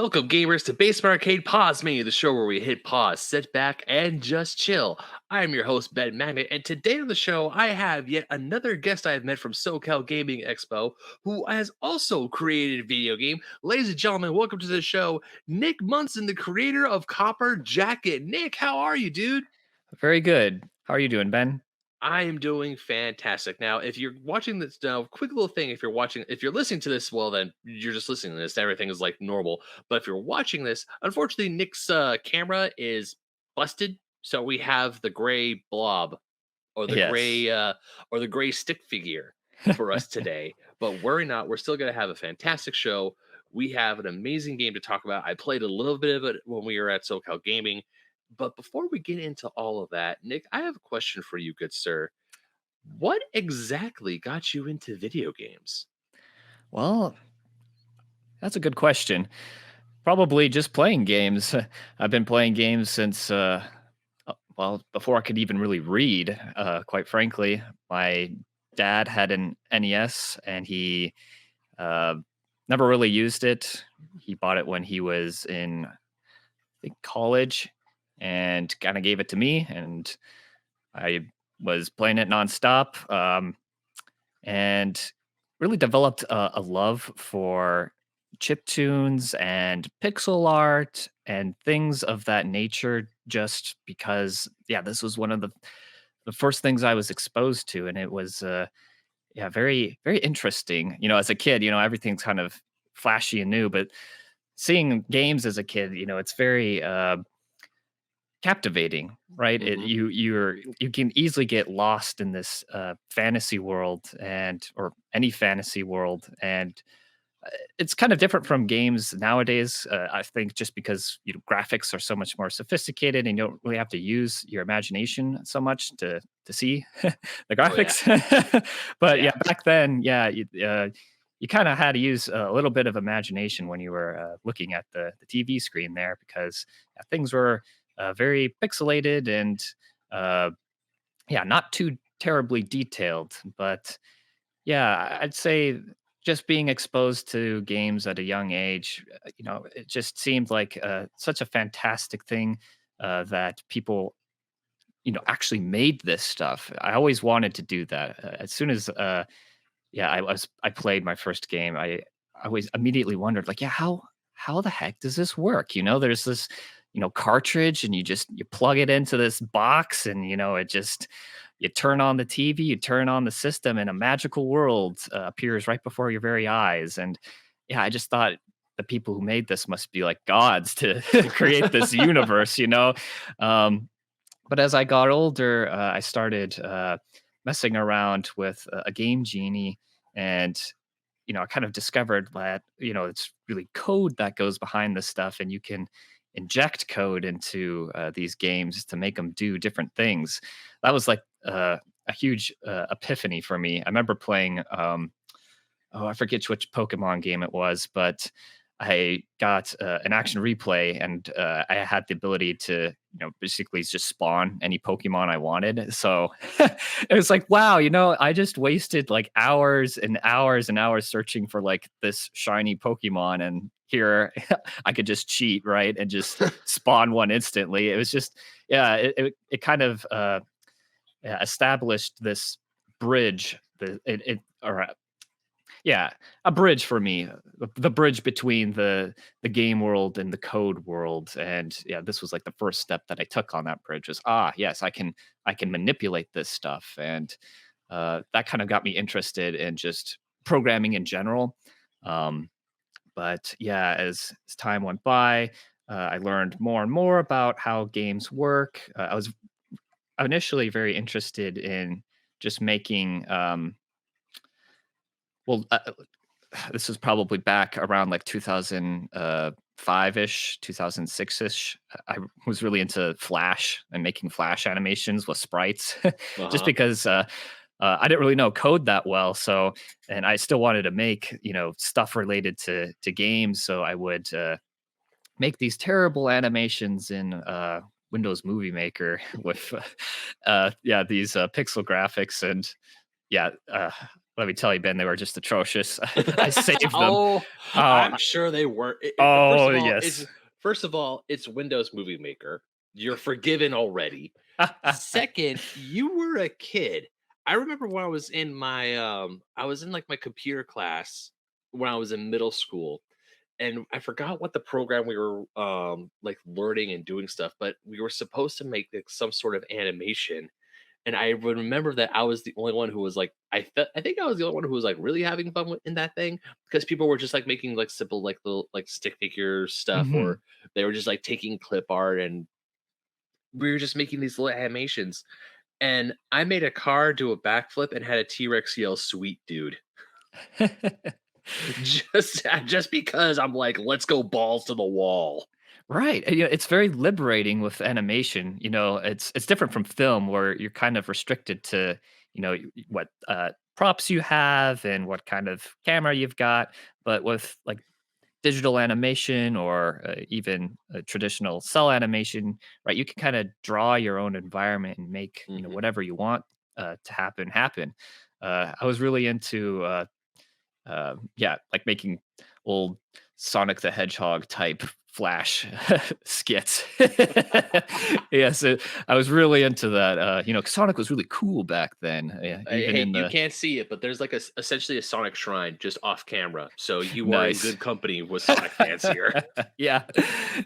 Welcome, gamers, to Basement Arcade Pause Me, the show where we hit pause, sit back, and just chill. I am your host, Ben Magnet, and today on the show, I have yet another guest I have met from SoCal Gaming Expo, who has also created a video game. Ladies and gentlemen, welcome to the show, Nick Munson, the creator of Copper Jacket. Nick, how are you, dude? Very good. How are you doing, Ben? I am doing fantastic. Now, if you're watching this now, quick little thing, if you're listening to this, well, then you're just listening to this. Everything is like normal. But if you're watching this, unfortunately, Nick's camera is busted. So we have the gray blob or the Yes. gray stick figure for us today. But worry not, we're still gonna have a fantastic show. We have an amazing game to talk about. I played a little bit of it when we were at SoCal Gaming. But before we get into all of that, Nick, I have a question for you, good sir. What exactly got you into video games? Well, that's a good question. Probably just playing games. I've been playing games since, well, before I could even really read, quite frankly. My dad had an NES and he uh, never really used it. He bought it when he was in, I think, college and kind of gave it to me. And I was playing it nonstop. And really developed a love for chip tunes and pixel art and things of that nature just because this was one of the first things I was exposed to, and it was very very interesting. As a kid, everything's kind of flashy and new, but seeing games as a kid, it's very captivating, right? Hmm. You can easily get lost in this fantasy world or any fantasy world, and it's kind of different from games nowadays. I think just because graphics are so much more sophisticated, and you don't really have to use your imagination so much to see the Oh yeah, graphics. But yeah. yeah, back then, you kind of had to use a little bit of imagination when you were looking at the TV screen there because things were very pixelated and uh, not too terribly detailed. But yeah, I'd say just being exposed to games at a young age, it just seemed like such a fantastic thing that people, actually made this stuff. I always wanted to do that. As soon as I played my first game, I always immediately wondered like, yeah, how the heck does this work? There's this, cartridge and you plug it into this box and it just you turn on the TV, you turn on the system and a magical world appears right before your very eyes. And yeah, I just thought the people who made this must be like gods to create this universe. Um, but as I got older, I started messing around with a game genie, and I kind of discovered that it's really code that goes behind this stuff, and you can inject code into these games to make them do different things. That was like a huge epiphany for me. I remember playing. Oh, I forget which Pokemon game it was, but I got an action replay, and I had the ability to, basically just spawn any Pokemon I wanted. So it was like, wow, I just wasted like hours and hours and hours searching for like this shiny Pokemon, and here I could just cheat, right, and just spawn one instantly. It was just, yeah, it kind of established this bridge. Or yeah, a bridge for me, the bridge between the game world and the code world. And yeah, this was like the first step that I took on that bridge was, yes, I can manipulate this stuff. And that kind of got me interested in just programming in general. Um, but yeah, as time went by, I learned more and more about how games work. I was initially very interested in just making well, this was probably back around like 2005 ish, 2006 ish. I was really into Flash and making Flash animations with sprites, just Uh-huh. because I didn't really know code that well. So, and I still wanted to make stuff related to games. So I would make these terrible animations in Windows Movie Maker with these pixel graphics and yeah. let me tell you, Ben, they were just atrocious. I saved them. Oh, Oh, I'm sure they were. First oh of all, yes. it's Windows Movie Maker. You're forgiven already. Second, you were a kid. I remember when I was in like my computer class when I was in middle school, and I forgot what the program we were like learning and doing stuff, but we were supposed to make like some sort of animation. And I would remember that I was the only one who was like, I think I was the only one who was like really having fun in that thing, because people were just like making like simple like little like stick figure stuff, or Mhm. they were just like taking clip art, and we were just making these little animations. And I made a car do a backflip and had a T-Rex yell, "Sweet dude." Just because I'm like, let's go balls to the wall. Right. And, it's very liberating with animation. It's different from film where you're kind of restricted to, what props you have and what kind of camera you've got. But with like digital animation or even traditional cell animation, right, you can kind of draw your own environment and make, Hmm. whatever you want to happen. I was really into yeah, like making old Sonic the Hedgehog type flash skits. Yeah, so I was really into that. 'Cause Sonic was really cool back then. Yeah, even Hey, in you the can't see it, but there's like essentially a Sonic shrine just off camera. So you are in nice. good company with Sonic fans here. Yeah,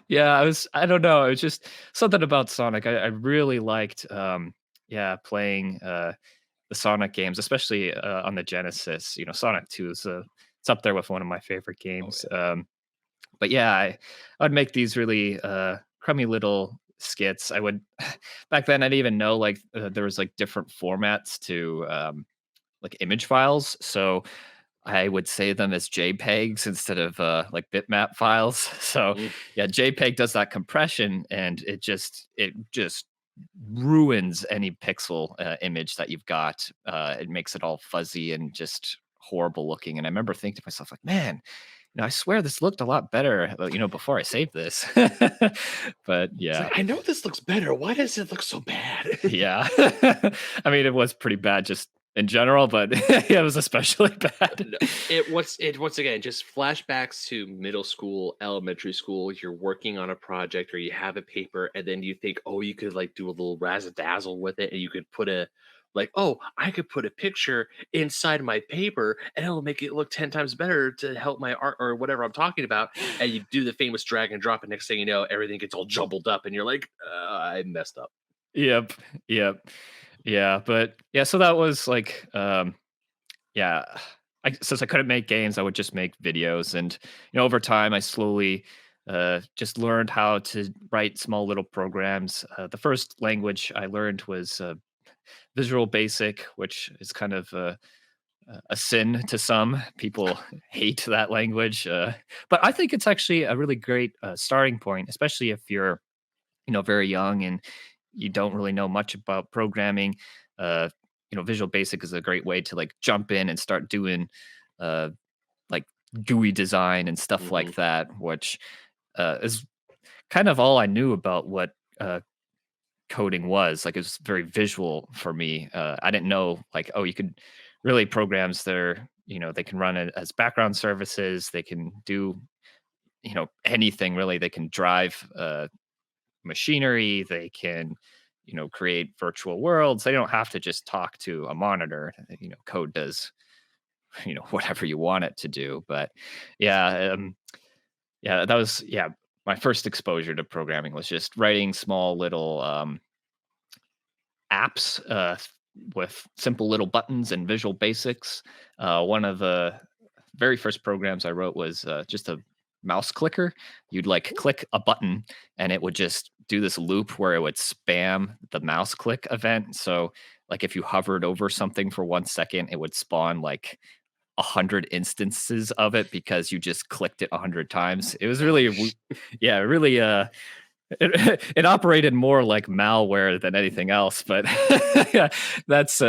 yeah. I don't know. It was just something about Sonic. I really liked. Yeah, playing the Sonic games, especially on the Genesis. Sonic Two is it's up there with one of my favorite Oh games. yeah. But yeah, I'd make these really crummy little skits. I would back then I didn't even know like there was like different formats to like image files. So I would save them as JPEGs instead of like bitmap files. So Mm, yeah, JPEG does that compression and it just ruins any pixel image that you've got. It makes it all fuzzy and just horrible looking. And I remember thinking to myself, like, man, I swear this looked a lot better, before I saved this. But it's yeah, like, I know this looks better. Why does it look so bad? yeah. I mean, it was pretty bad just in general, but yeah, it was especially bad. No, it once again just flashbacks to middle school, elementary school. You're working on a project or you have a paper, and then you think, oh, you could like do a little razzle dazzle with it, and you could put a like, oh, I could put a picture inside my paper, and it'll make it look 10 times better to help my art or whatever I'm talking about. And you do the famous drag and drop, and next thing you know, everything gets all jumbled up, and you're like, I messed up. Yep, yep. Yeah, but yeah, so that was like, yeah, since I couldn't make games, I would just make videos, and over time, I slowly just learned how to write small little programs. The first language I learned was Visual Basic, which is kind of a sin to some people. Hate that language, but I think it's actually a really great starting point, especially if you're very young and you don't really know much about programming. uh Visual Basic is a great way to like jump in and start doing uh like GUI design and stuff Hmm. like that, which is kind of all I knew about what coding was. Like, it was very visual for me. I didn't know like, oh, you could really programs that are, they can run it as background services. They can do anything really. They can drive machinery. They can, create virtual worlds. They don't have to just talk to a monitor. Code does, whatever you want it to do. But yeah, yeah, that was, yeah, my first exposure to programming was just writing small little apps with simple little buttons and Visual Basics. One of the very first programs I wrote was just a mouse clicker. You'd like click a button and it would just do this loop where it would spam the mouse click event. So, like, if you hovered over something for 1 second, it would spawn like 100 instances of it because you just clicked it 100 times. It was really, yeah, really it operated more like malware than anything else, but yeah, that's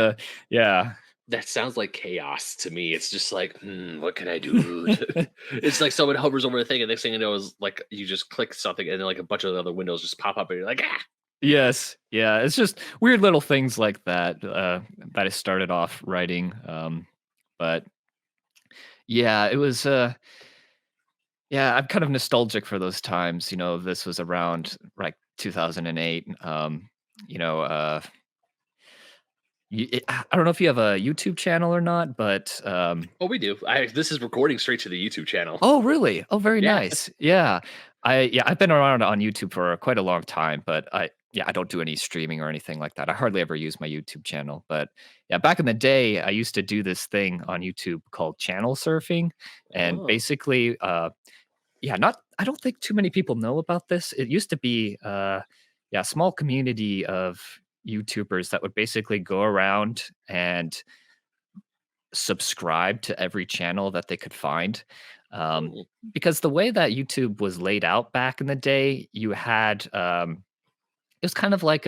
yeah. That sounds like chaos to me. It's just like, what can I do? It's like someone hovers over a thing, and next thing you know is like you just click something, and then like a bunch of other windows just pop up, and you're like, ah. Yes, yeah, it's just weird little things like that that I started off writing. But yeah, it was, yeah, I'm kind of nostalgic for those times. This was around like 2008. You know, I don't know if you have a YouTube channel or not, but Oh, we do. This is recording straight to the YouTube channel. oh, really? Oh, very Yeah. nice. Yeah. I've been around on YouTube for quite a long time, but I don't do any streaming or anything like that. I hardly ever use my YouTube channel, but yeah, back in the day, I used to do this thing on YouTube called channel surfing, and Oh. basically, yeah, not I don't think too many people know about this. It used to be, yeah, a small community of YouTubers that would basically go around and subscribe to every channel that they could find. Um, Hmm. because the way that YouTube was laid out back in the day, you had it was kind of like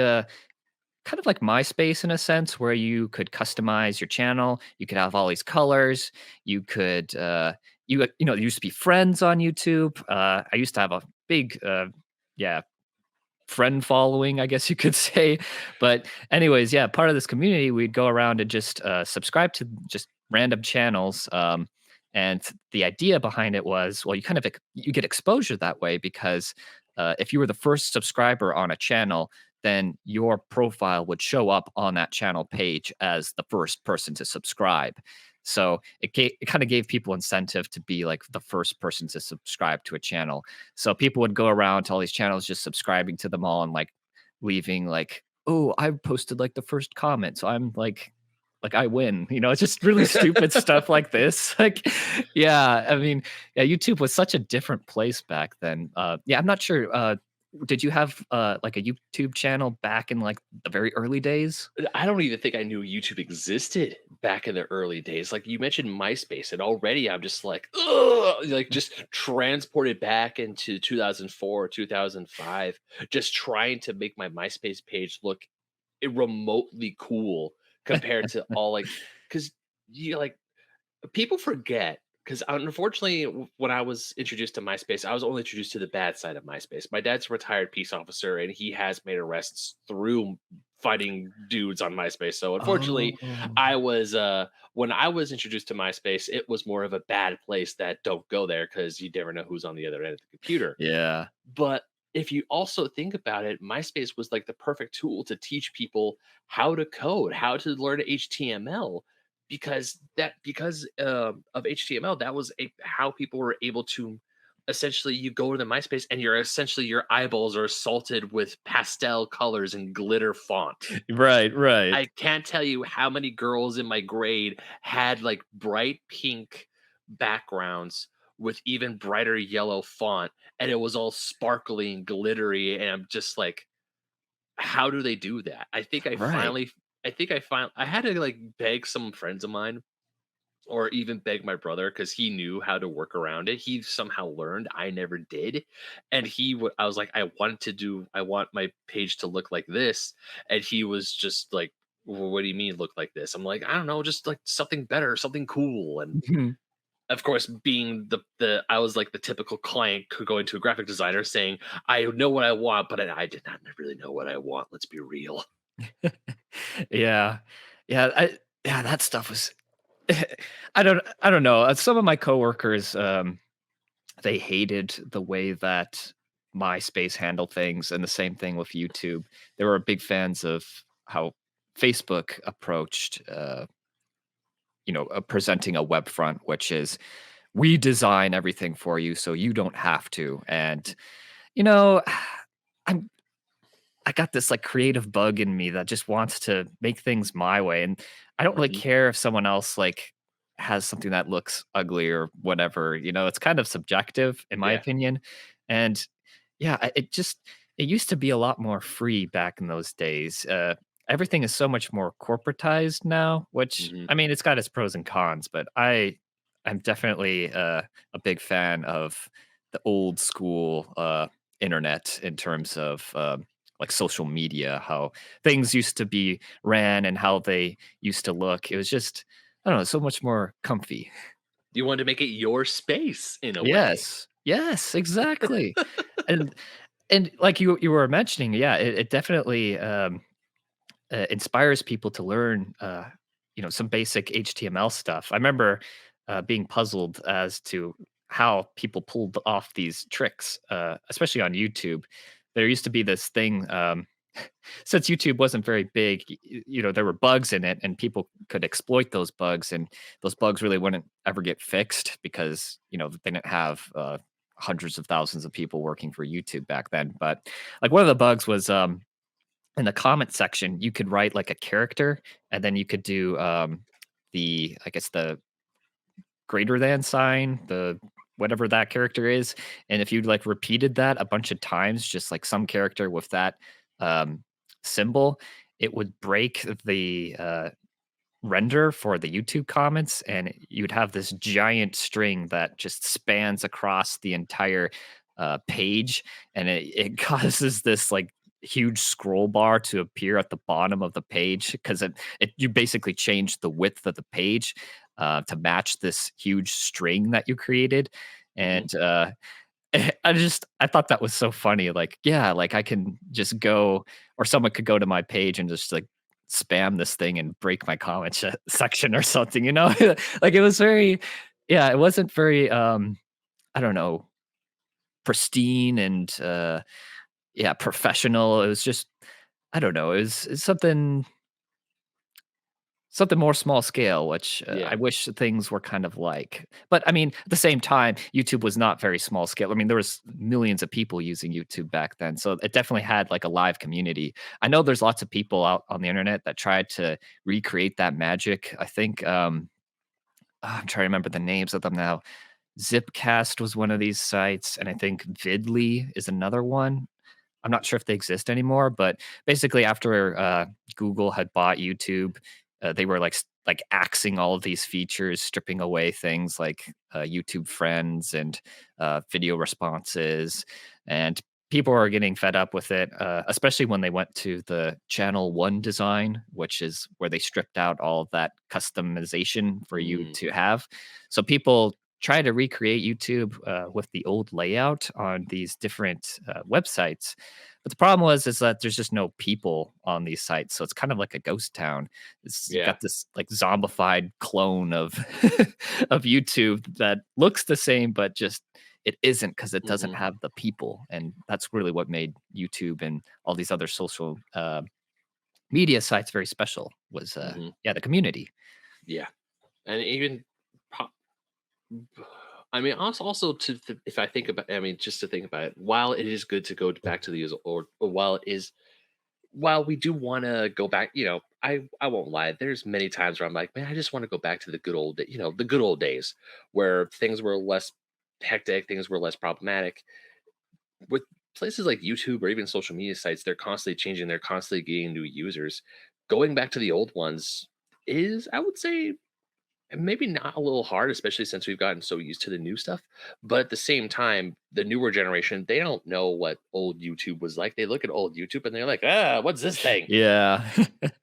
MySpace in a sense, where you could customize your channel. You could have all these colors. You could there used to be friends on YouTube. I used to have a big yeah friend following, I guess you could say. But anyways, yeah, part of this community, we'd go around and just subscribe to just random channels. And the idea behind it was, well, you get exposure that way because if you were the first subscriber on a channel, then your profile would show up on that channel page as the first person to subscribe. So it kind of gave people incentive to be like the first person to subscribe to a channel. So people would go around to all these channels just subscribing to them all and like leaving like, "Oh, I posted like the first comment, so I'm like I win." It's just really stupid stuff like this. Like, yeah, I mean, yeah, YouTube was such a different place back then. Yeah, I'm not sure. Did you have like a YouTube channel back in like the very early days? I don't even think I knew YouTube existed back in the early days. Like you mentioned MySpace, and already I'm just like, ugh, like just transported back into 2004, 2005, just trying to make my MySpace page look remotely cool compared to all like, because you like people forget because unfortunately, when I was introduced to MySpace, I was only introduced to the bad side of MySpace. My dad's a retired peace officer, and he has made arrests through fighting dudes on MySpace. So unfortunately, Oh, I was when I was introduced to MySpace, it was more of a bad place that don't go there because you never know who's on the other end of the computer. yeah. But if you also think about it, MySpace was like the perfect tool to teach people how to code, how to learn HTML, because of HTML, that was how people were able to essentially you go to the MySpace and your eyeballs are assaulted with pastel colors and glitter font. Right, right. I can't tell you how many girls in my grade had like bright pink backgrounds with even brighter yellow font, and it was all sparkly and glittery. And I'm just like, how do they do that? Right. I had to like beg some friends of mine or even beg my brother because he knew how to work around it. He somehow learned. I never did, and I was like, I want my page to look like this, and he was just like, well, what do you mean look like this? I'm like, I don't know, just like something better, something cool. And Mhm. of course, being the I was like the typical client going to a graphic designer saying, I know what I want, but I did not really know what I want. Let's be real. Yeah. Yeah, yeah, that stuff was I don't know. Some of my coworkers, they hated the way that MySpace handled things, and the same thing with YouTube. They were big fans of how Facebook approached, presenting a web front, which is we design everything for you, so you don't have to. And you know, I'm I got this like creative bug in me that just wants to make things my way. And I don't really Mhm. care if someone else like has something that looks ugly or whatever. It's kind of subjective in my Yeah. opinion. And yeah, it used to be a lot more free back in those days. Everything is so much more corporatized now, which Mhm. I mean, it's got its pros and cons, but I'm definitely a big fan of the old school internet in terms of like social media, how things used to be ran and how they used to look. It was just, I don't know, so much more comfy. You wanted to make it your space in a way. Yes. Yes, exactly. And like you were mentioning, yeah, it definitely inspires people to learn some basic HTML stuff. I remember being puzzled as to how people pulled off these tricks, especially on YouTube. There used to be this thing. Since YouTube wasn't very big, there were bugs in it, and people could exploit those bugs, and those bugs really wouldn't ever get fixed because they didn't have hundreds of thousands of people working for YouTube back then. But like one of the bugs was in the comment section, you could write like a character, and then you could do the I guess the greater than sign, the whatever that character is. And if you like repeated that a bunch of times, just like some character with that um, symbol, it would break the render for the YouTube comments, and you'd have this giant string that just spans across the entire page, and it causes this like huge scroll bar to appear at the bottom of the page because you basically changed the width of the page to match this huge string that you created. Mhm. And I thought that was so funny. Like, yeah, like I can just go, or someone could go to my page and just like spam this thing and break my comment section or something, like it was very, yeah, it wasn't very, I don't know, pristine and, yeah, professional. It was just, I don't know. It's something more small scale, which, I Yeah. wish things were kind of like. But, I mean, at the same time, YouTube was not very small scale. I mean, there was millions of people using YouTube back then, so it definitely had, like, a live community. I know there's lots of people out on the internet that tried to recreate that magic. I think, I'm trying to remember the names of them now. Zipcast was one of these sites, and I think Vidly is another one. I'm not sure if they exist anymore, but basically after Google had bought YouTube, they were like axing all of these features, stripping away things like YouTube Friends and video responses, and people are getting fed up with it, especially when they went to the Channel One design, which is where they stripped out all of that customization for you Mm. to have. So people try to recreate YouTube with the old layout on these different websites. But the problem is that there's just no people on these sites, so it's kind of like a ghost town. It's Yeah. got this like zombified clone of of YouTube that looks the same, but just it isn't because it doesn't Mhm. have the people, and that's really what made YouTube and all these other social media sites very special. Was Mhm. yeah, the community. Yeah. And even po I mean, also if I think about, I mean, just to think about it, while it is good to go back to these, or while we do wanna go back, I won't lie, there's many times where I'm like, "Man, I just wanna go back to the good old the good old days where things were less hectic, things were less problematic." With places like YouTube or even social media sites, they're constantly changing, they're constantly getting new users. Going back to the old ones is, I would say, maybe not a little hard, especially since we've gotten so used to the new stuff. But at the same time, the newer generation, they don't know what old YouTube was like. They look at old YouTube and they're like, what's this thing? Yeah.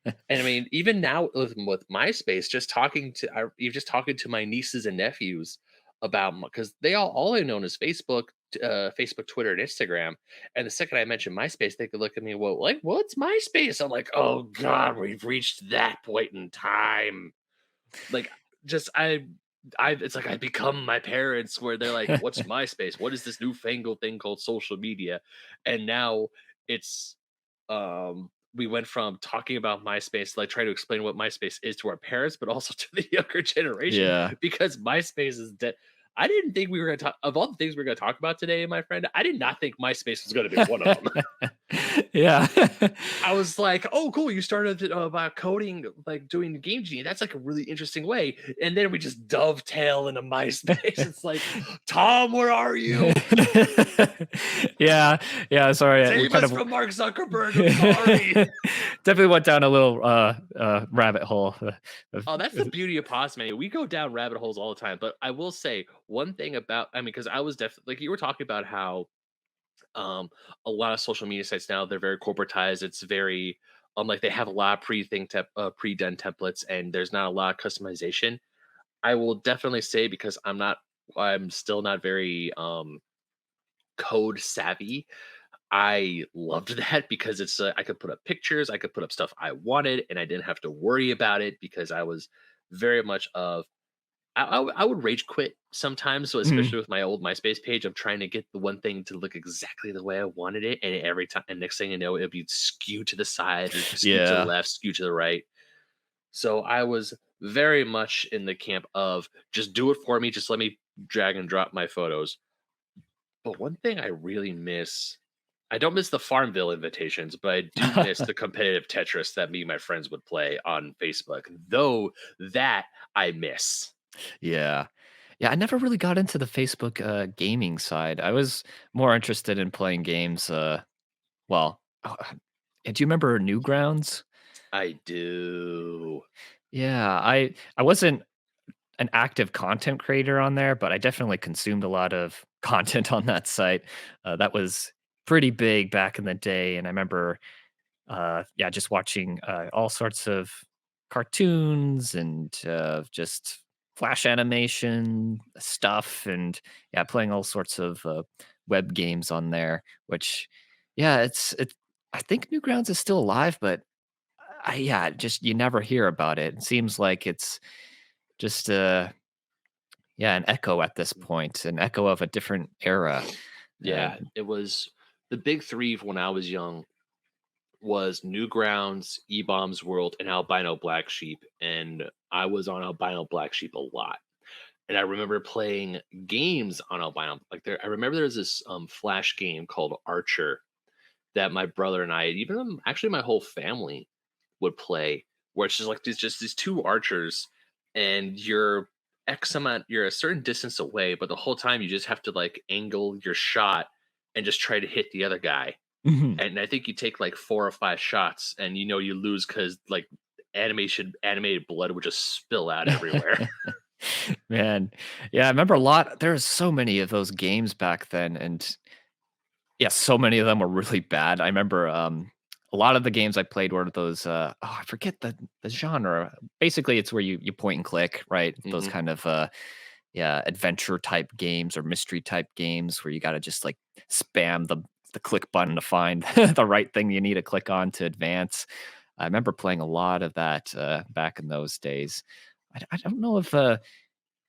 And I mean, even now with MySpace, even just talking to my nieces and nephews about, because they all I known is Facebook, Twitter, and Instagram. And the second I mention MySpace, they could look at me, well, like, what's MySpace? I'm like, oh God, we've reached that point in time. Like, just it's like I become my parents, where they're like, "What's MySpace? What is this newfangled thing called social media?" And now it's we went from talking about MySpace, like trying to explain what MySpace is to our parents, but also to the younger generation, Yeah. because MySpace is dead. I didn't think we were going to talk of all the things we are going to talk about today, my friend. I did not think MySpace was going to be one of them. Yeah. I was like, "Oh, cool! You started about coding, like doing Game Genie. That's like a really interesting way." And then we just dovetail into MySpace. It's like, "Tom, where are you? Yeah, yeah, sorry, we Save kind us of from Mark Zuckerberg. I'm sorry." definitely went down a little, rabbit hole, Oh, that's the beauty of Pause Menu. We go down rabbit holes all the time. But I will say one thing about, I mean, because I was definitely, like, you were talking about how um a lot of social media sites now, they're very corporatized. It's very like they have a lot of pre-done templates, and there's not a lot of customization. I will definitely say, because I'm still not very code savvy. I loved that because I could put up pictures, I could put up stuff I wanted, and I didn't have to worry about it because I was very much of I would rage quit sometimes, so Mhm. especially with my old MySpace page, I'm trying to get the one thing to look exactly the way I wanted it, and every time, and next thing you know, it'd be skewed to the side or skewed to the Yeah. left, skewed to the right. So I was very much in the camp of just do it for me, just let me drag and drop my photos. But one thing I really miss, I don't miss the Farmville invitations, but I do miss the competitive Tetris that me and my friends would play on Facebook. Though that I miss. Yeah. Yeah, I never really got into the Facebook, gaming side. I was more interested in playing games, well, do you remember Newgrounds? I do. Yeah, I wasn't an active content creator on there, but I definitely consumed a lot of content on that site. That was pretty big back in the day, and I remember, yeah, just watching all sorts of cartoons and just flash animation stuff, and yeah, playing all sorts of web games on there. Which, yeah, it's. I think Newgrounds is still alive, but yeah, just you never hear about it. It seems like it's just yeah, an echo at this point, an echo of a different era. Uh, Yeah, it was the big three when I was young was Newgrounds, E-Bombs World, and Albino Black Sheep. And I was on Albino Black Sheep a lot. And I remember playing games on albino. Like I remember there was this flash game called Archer that my brother and I, even actually my whole family, would play. Where it's just like these two archers, and you're a certain distance away, but the whole time you just have to like angle your shot and just try to hit the other guy. mhm. And I think you take like 4 or 5 shots, and you lose because like animated blood would just spill out everywhere. Man, yeah, I remember a lot. There's so many of those games back then, and yeah, so many of them were really bad. I remember a lot of the games I played were those. Oh, I forget the genre. Basically, it's where you point and click, right? Those Hmm. kind of yeah, adventure type games or mystery type games where you got to just like spam the click button to find the right thing you need to click on to advance. I remember playing a lot of that back in those days. I don't know if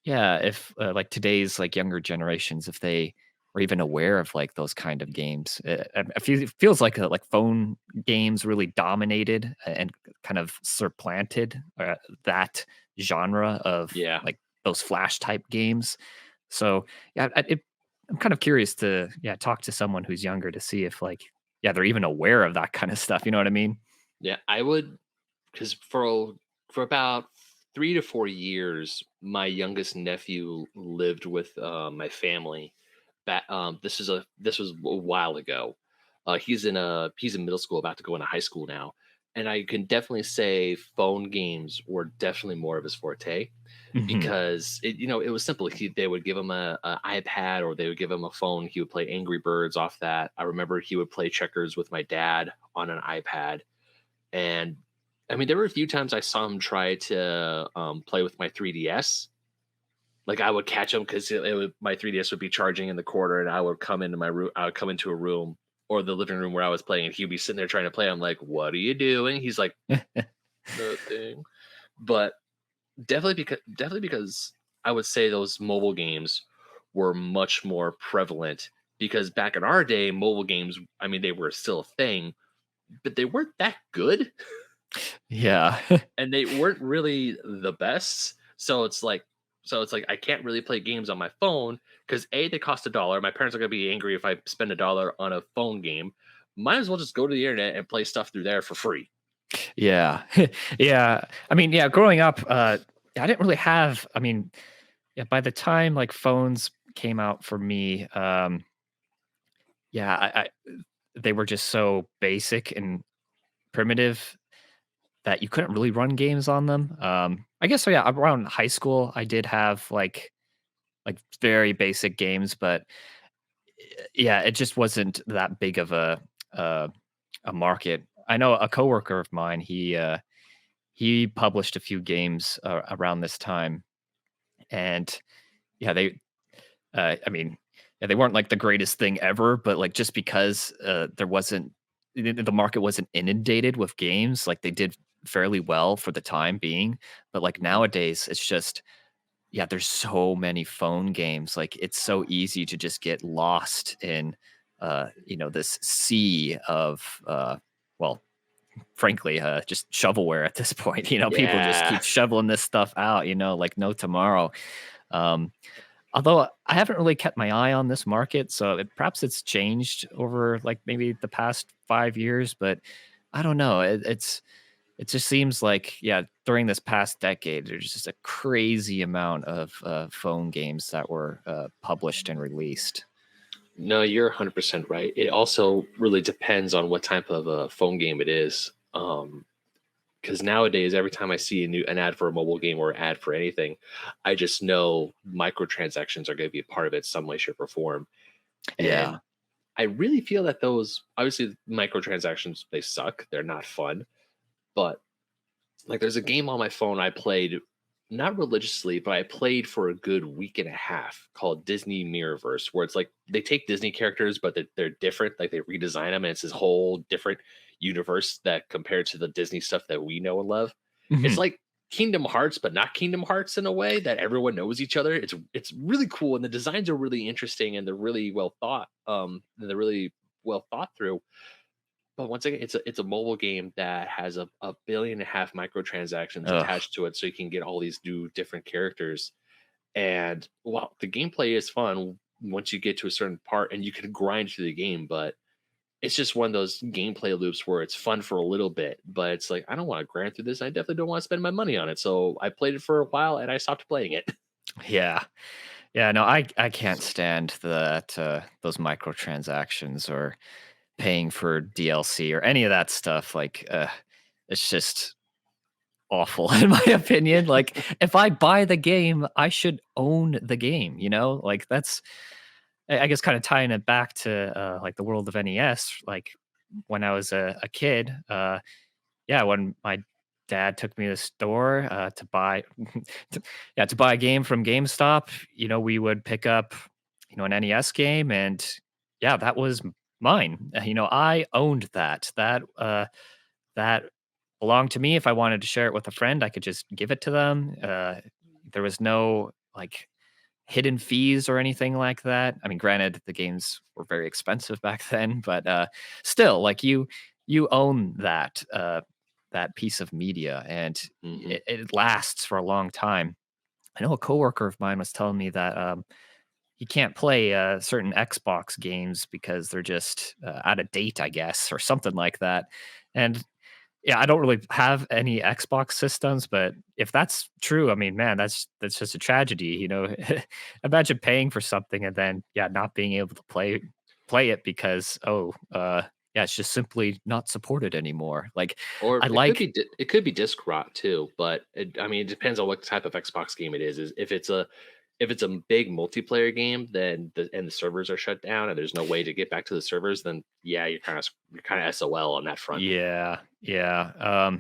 yeah, if, like, today's, like, younger generations, if they are even aware of, like, those kind of games. It feels like phone games really dominated and kind of supplanted, that genre of, Yeah. like, those flash type games. So, yeah, I'm kind of curious to, yeah, talk to someone who's younger to see if, like, yeah, they're even aware of that kinda stuff, you know what I mean? Yeah, I would, because for about 3 to 4 years, my youngest nephew lived with my family. This was a while ago. He's in middle school, about to go into high school now, and I can definitely say phone games were definitely more of his forte Mhm. because it was simple. They would give him a iPad, or they would give him a phone. He would play Angry Birds off that. I remember he would play checkers with my dad on an iPad. And I mean, there were a few times I saw him try to play with my 3DS. Like I would catch him because my 3DS would be charging in the corner, and I would come into my room. I would come into a room or the living room where I was playing, and he'd be sitting there trying to play. I'm like, "What are you doing?" He's like, "Nothing." But definitely because I would say those mobile games were much more prevalent because back in our day, mobile games, I mean, they were still a thing, but they weren't that good. Yeah. And they weren't really the best. So it's like I can't really play games on my phone because A, they cost $1. My parents are gonna be angry if I spend $1 on a phone game. Might as well just go to the internet and play stuff through there for free. Yeah. Yeah. I mean, yeah, growing up, I didn't really have I mean, yeah, by the time, like, phones came out for me, yeah, I they were just so basic and primitive that you couldn't really run games on them. I guess so, yeah, around high school, I did have, like, very basic games, but, yeah, it just wasn't that big of uh, a market. I know a coworker of mine, he published a few games, around this time, and yeah, I mean, Yeah, they weren't like the greatest thing ever, but like just because there wasn't the market wasn't inundated with games, like they did fairly well for the time being. But like Mhm. nowadays, it's just yeah, there's so many phone games. Like it's so easy to just get lost in this sea of well, frankly, just shovelware at this point. People just Yeah. keep shoveling this stuff out, like no tomorrow. Um, Although I haven't really kept my eye on this market, so perhaps it's changed over like maybe the past 5 years, but I don't know. It just seems like yeah, during this past decade, there's just a crazy amount of phone games that were published and released. No, you're 100% right. It also really depends on what type of a phone game it is. Because nowadays, every time I see an ad for a mobile game or ad for anything, I just know microtransactions are going to be a part of it some way, shape, or form. Yeah. And I really feel that those obviously microtransactions they suck. They're not fun. But like there's a game on my phone I played not religiously, but I played for a good week and a half called Disney Mirrorverse, where it's like they take Disney characters, but they're different. Like they redesign them, and it's this whole different universe that compared to the Disney stuff that we know and love. It's Mhm. like Kingdom Hearts, but not Kingdom Hearts in a way that everyone knows each other. It's really cool, and the designs are really interesting, and they're really well thought. And they're really well thought through. But once again, it's a mobile game that has a billion and a half microtransactions Ugh. attached to it, so you can get all these new different characters. And while the gameplay is fun once you get to a certain part, and you can grind through the game, but it's just one of those gameplay loops where it's fun for a little bit, but it's like I don't want to grind through this. I definitely don't want to spend my money on it. So I played it for a while and I stopped playing it. Yeah. Yeah, no, I can't stand that those microtransactions or paying for DLC or any of that stuff. Like, it's just awful in my opinion. Like, if I buy the game, I should own the game. Like that's I guess kind of tying it back to like the world of NES. Like when I was a kid, yeah, when my dad took me to the store to buy, to buy a game from GameStop, we would pick up, an NES game, and yeah, that was mine. I owned that. That belonged to me. If I wanted to share it with a friend, I could just give it to them. There was no like hidden fees or anything like that. I mean, granted, the games were very expensive back then, but still, like you own that piece of media, and Hmm. it lasts for a long time. I know a coworker of mine was telling me that he can't play certain Xbox games because they're just out of date, I guess, or something like that. And yeah, I don't really have any Xbox systems, but if that's true, I mean, man, that's just a tragedy. Imagine paying for something and then yeah, not being able to play it because yeah, it's just simply not supported anymore. Like Or I it could like it could be disc rot too, but I mean, it depends on what type of Xbox game it is. Is if it's a big multiplayer game, then the servers are shut down and there's no way to get back to the servers, then yeah, you're kind of SOL on that front. yeah, yeah.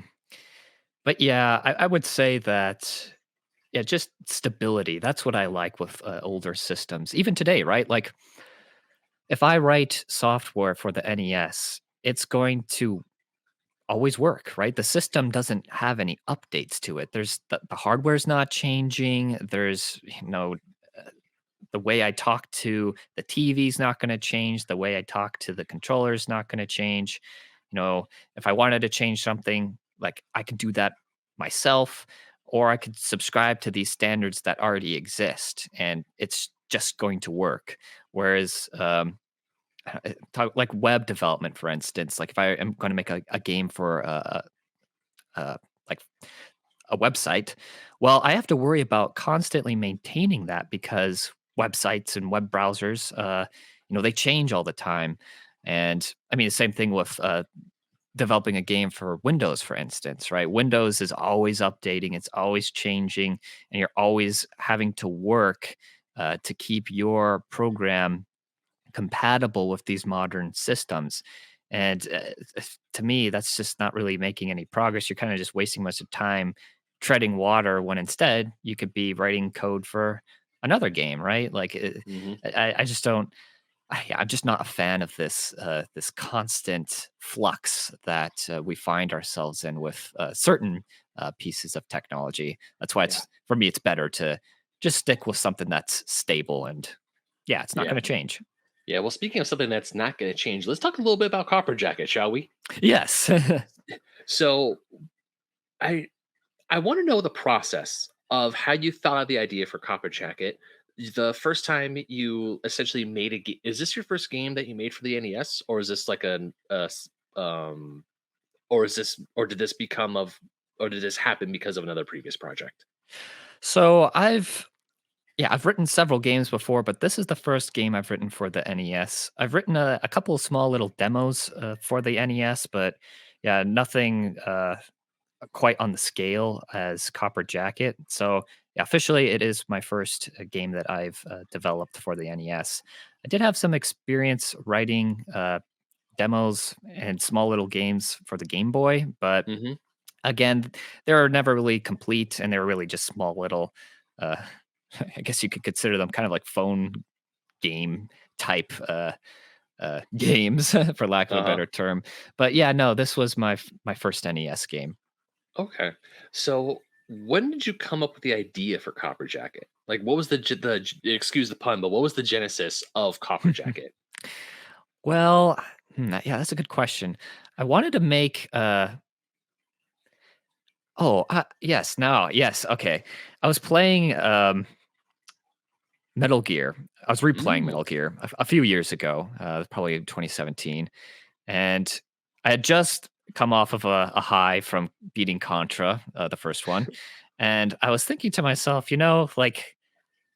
But yeah, I would say that yeah, just stability. That's what I like with older systems. Even today, right? Like if I write software for the NES, it's going to always work, right? The system doesn't have any updates to it. The hardware's not changing. There's, uh, the way I talk to the TV's not going to change. The way I talk to the controller's not going to change. If I wanted to change something, like I could do that myself, or I could subscribe to these standards that already exist, and it's just going to work. Whereas, like web development, for instance, like if I am going to make a game for like a website, well, I have to worry about constantly maintaining that because websites and web browsers, they change all the time. And I mean, the same thing with developing a game for Windows, for instance, right? Windows is always updating, it's always changing, and you're always having to work to keep your program compatible with these modern systems. And to me, that's just not really making any progress. You're kind of just wasting much of time treading water when instead you could be writing code for another game, right? Like, Hmm. I just don't. I'm just not a fan of this constant flux that we find ourselves in with certain pieces of technology. That's why Yeah. it's for me. It's better to just stick with something that's stable and yeah, it's not Yeah. going to change. Yeah. Well, speaking of something that's not going to change, let's talk a little bit about Copper Jacket, shall we? Yes. So I I want to know the process of how you thought of the idea for Copper Jacket. The first time you essentially made a game, is this your first game that you made for the NES, or is this like or is this, or did this become of, or did this happen because of another previous project? So I've written several games before, but this is the first game I've written for the NES. I've written a couple of small little demos for the NES, but yeah, nothing quite on the scale as Copper Jacket. So yeah, officially, it is my first game that I've developed for the NES. I did have some experience writing demos and small little games for the Game Boy, but Hmm. again, they were never really complete, and they were really just small little. Uh, I guess you could consider them kind of like phone game type games, for lack of a Uh-huh. better term. But yeah, no, this was my first NES game. Okay. So when did you come up with the idea for Copper Jacket? Like, what was excuse the pun, but what was the genesis of Copper Jacket? Well, yeah, that's a good question. I wanted to make yes, now, yes, okay. I was playing Metal Gear. I was replaying Mm. Metal Gear a few years ago, probably 2017, and I had just come off of a high from beating Contra, the first one, and I was thinking to myself, like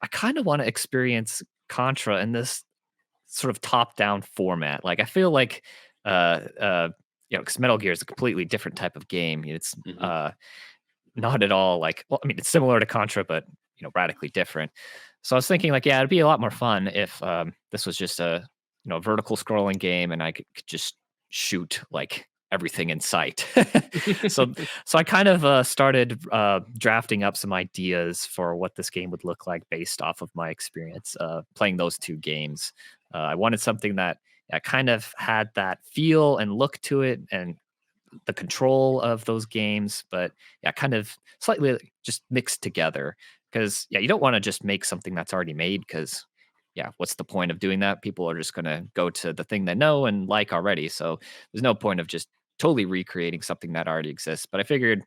I kind of want to experience Contra in this sort of top-down format. Like I feel like, because Metal Gear is a completely different type of game. It's Hmm. not at all like, well, I mean, it's similar to Contra, but radically different. So I was thinking, like, yeah, it'd be a lot more fun if this was just a vertical scrolling game, and I could just shoot like everything in sight. so so I kind of started drafting up some ideas for what this game would look like based off of my experience playing those two games. I wanted something that kind of had that feel and look to it, and the control of those games, but yeah, kind of slightly just mixed together. Because yeah, you don't want to just make something that's already made. Because yeah, what's the point of doing that? People are just going to go to the thing they know and like already. So there's no point of just totally recreating something that already exists. But I figured,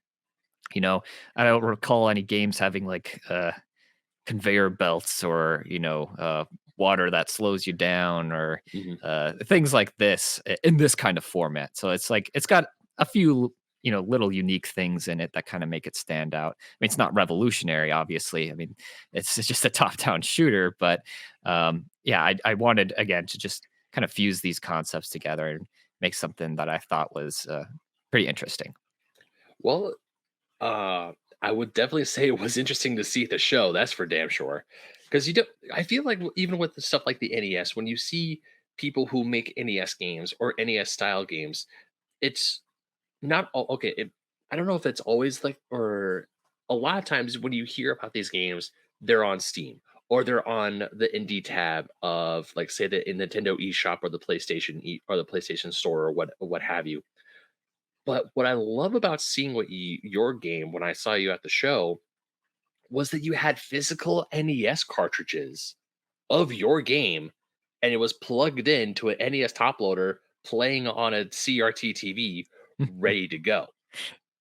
you know, I don't recall any games having like conveyor belts or water that slows you down or Hmm. things like this in this kind of format. So it's like it's got a few little unique things in it that kind of make it stand out. I mean, it's not revolutionary, obviously. I mean, it's just a top-down shooter, but yeah, I wanted again to just kind of fuse these concepts together and make something that I thought was pretty interesting. Well, Uh, I would definitely say it was interesting to see the show. That's for damn sure. Because you don't. I feel like even with the stuff like the NES, when you see people who make NES games or NES style games, it's not okay. I don't know if it's always like, or a lot of times when you hear about these games, they're on Steam or they're on the indie tab of, like, say, the in Nintendo eShop or the PlayStation or the PlayStation Store or what have you. But what I love about seeing your game when I saw you at the show was that you had physical NES cartridges of your game, and it was plugged into an NES top loader playing on a CRT TV, ready to go.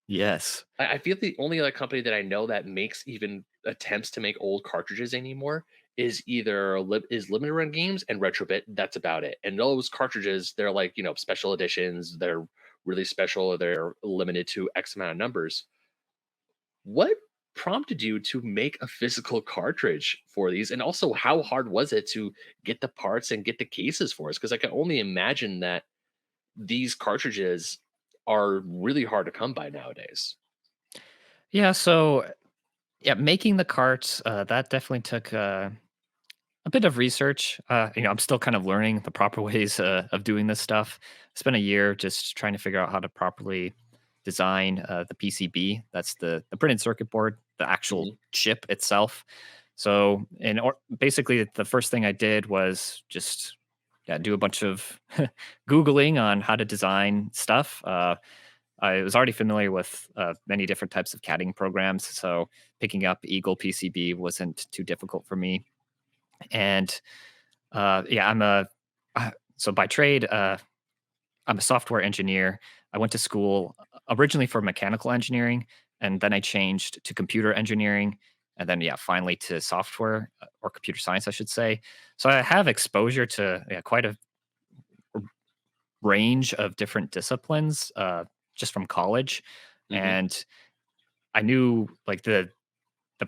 Yes. I feel the only other company that I know that makes even attempts to make old cartridges anymore is either Limited Run Games and Retrobit. That's about it. And those cartridges, they're like, special editions. They're really special. They're limited to X amount of numbers. What prompted you to make a physical cartridge for these? And also, how hard was it to get the parts and get the cases for us? Because I can only imagine that these cartridges are really hard to come by nowadays. Yeah. So yeah, making the carts that definitely took a bit of research. I'm still kind of learning the proper ways of doing this stuff. Spent a year just trying to figure out how to properly design the PCB. That's the printed circuit board, the actual Mhm. chip itself. So, basically, the first thing I did was just do a bunch of Googling on how to design stuff. I was already familiar with many different types of CADing programs, so picking up Eagle PCB wasn't too difficult for me. And yeah, so by trade, I'm a software engineer. I went to school originally for mechanical engineering, and then I changed to computer engineering, and then yeah, finally to software or computer science, I should say. So I have exposure to quite a range of different disciplines just from college, Hmm. and I knew like the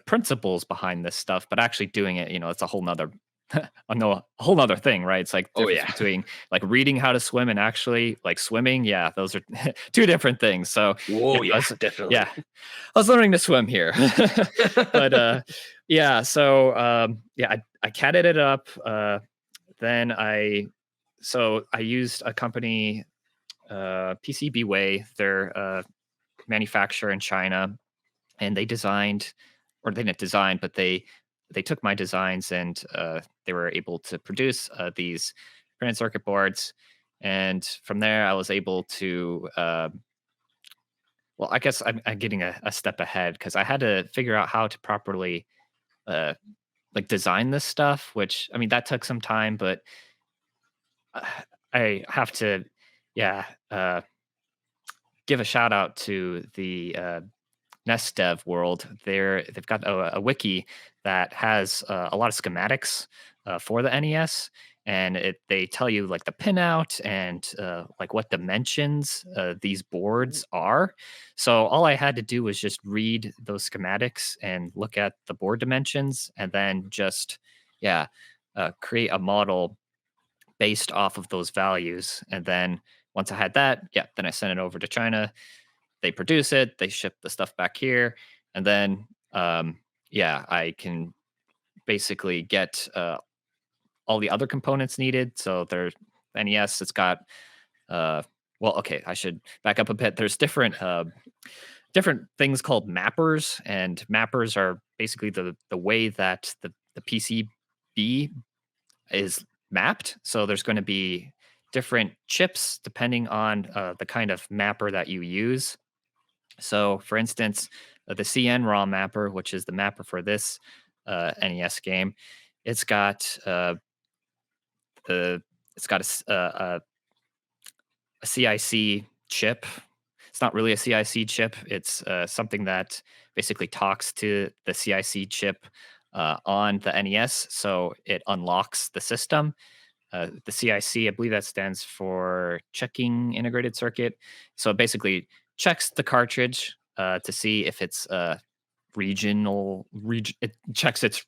principles behind this stuff, but actually doing it, it's a whole nother a whole nother thing, right? It's like Oh difference yeah. between like reading how to swim and actually like swimming. Yeah, those are two different things. So yeah, Whoa, yeah, definitely. yeah, I was learning to swim here. But yeah, so yeah, I catted it up. Then I used a company, PCB Way. They're a manufacturer in China, and they designed, or they didn't design, but they took my designs, and they were able to produce these printed circuit boards. And from there I was able to well, I guess I'm getting a step ahead because I had to figure out how to properly uh, like design this stuff, which I mean that took some time, but uh, I have to, yeah, give a shout out to the Nest Dev world. They've got a wiki that has a lot of schematics for the NES, and they tell you like the pinout and like what dimensions these boards are. So all I had to do was just read those schematics and look at the board dimensions, and then just yeah, create a model based off of those values. And then once I had that, yeah, then I sent it over to China. They produce it, they ship the stuff back here, and then yeah, I can basically get all the other components needed. So there's NES. It's got well, okay, I should back up a bit. There's different things called mappers, and mappers are basically the way that the PCB is mapped. So there's going to be different chips depending on the kind of mapper that you use. So, for instance, the CN ROM mapper, which is the mapper for this NES game, it's got the it's got a CIC chip. It's not really a CIC chip. It's something that basically talks to the CIC chip on the NES, so it unlocks the system. The CIC, I believe that stands for checking integrated circuit. So it basically checks the cartridge to see if it's region. It checks its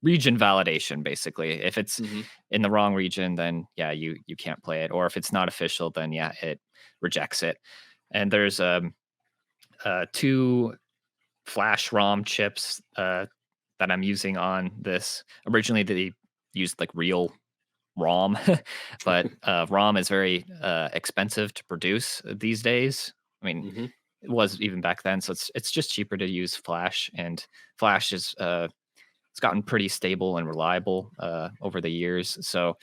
region validation. Basically, if it's Hmm. in the wrong region, then yeah, you can't play it. Or if it's not official, then yeah, it rejects it. And there's two flash ROM chips that I'm using on this. Originally, they used like real ROM, but ROM is very expensive to produce these days. I mean, Hmm. it was even back then, so it's just cheaper to use Flash, and Flash is it's gotten pretty stable and reliable over the years. So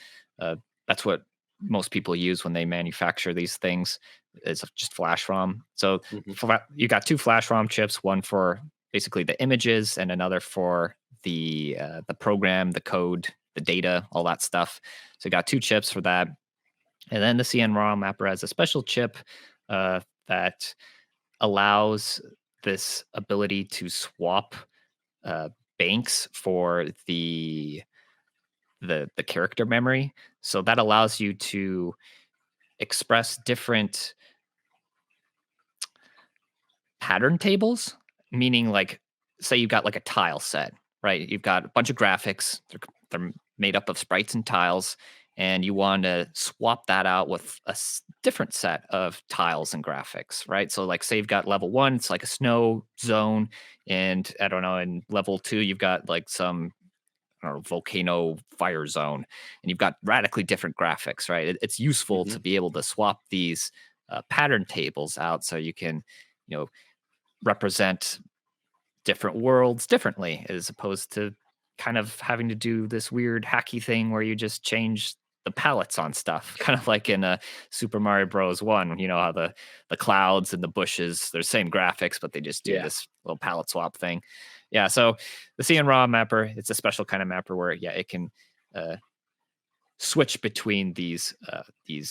that's what most people use when they manufacture these things is just Flash ROM. So Hmm. you got two Flash ROM chips, one for basically the images and another for the program, the code, the data, all that stuff. So you got two chips for that. And then the CN ROM mapper has a special chip that allows this ability to swap uh, banks for the character memory. So that allows you to express different pattern tables, meaning like say you've got like a tile set, right? You've got a bunch of graphics. They're made up of sprites and tiles, and you want to swap that out with a different set of tiles and graphics, right? So like say you've got level 1, it's like a snow zone, and I don't know, in level 2 you've got like some, I don't know, volcano fire zone, and you've got radically different graphics, right? It's useful Hmm. to be able to swap these pattern tables out so you can, you know, represent different worlds differently as opposed to kind of having to do this weird hacky thing where you just change the palettes on stuff, kind of like in Super Mario Bros. 1. You know how the clouds and the bushes, they're the same graphics, but they just do Yeah. this little palette swap thing. Yeah, so the CN Raw mapper, it's a special kind of mapper where yeah, it can uh, switch between these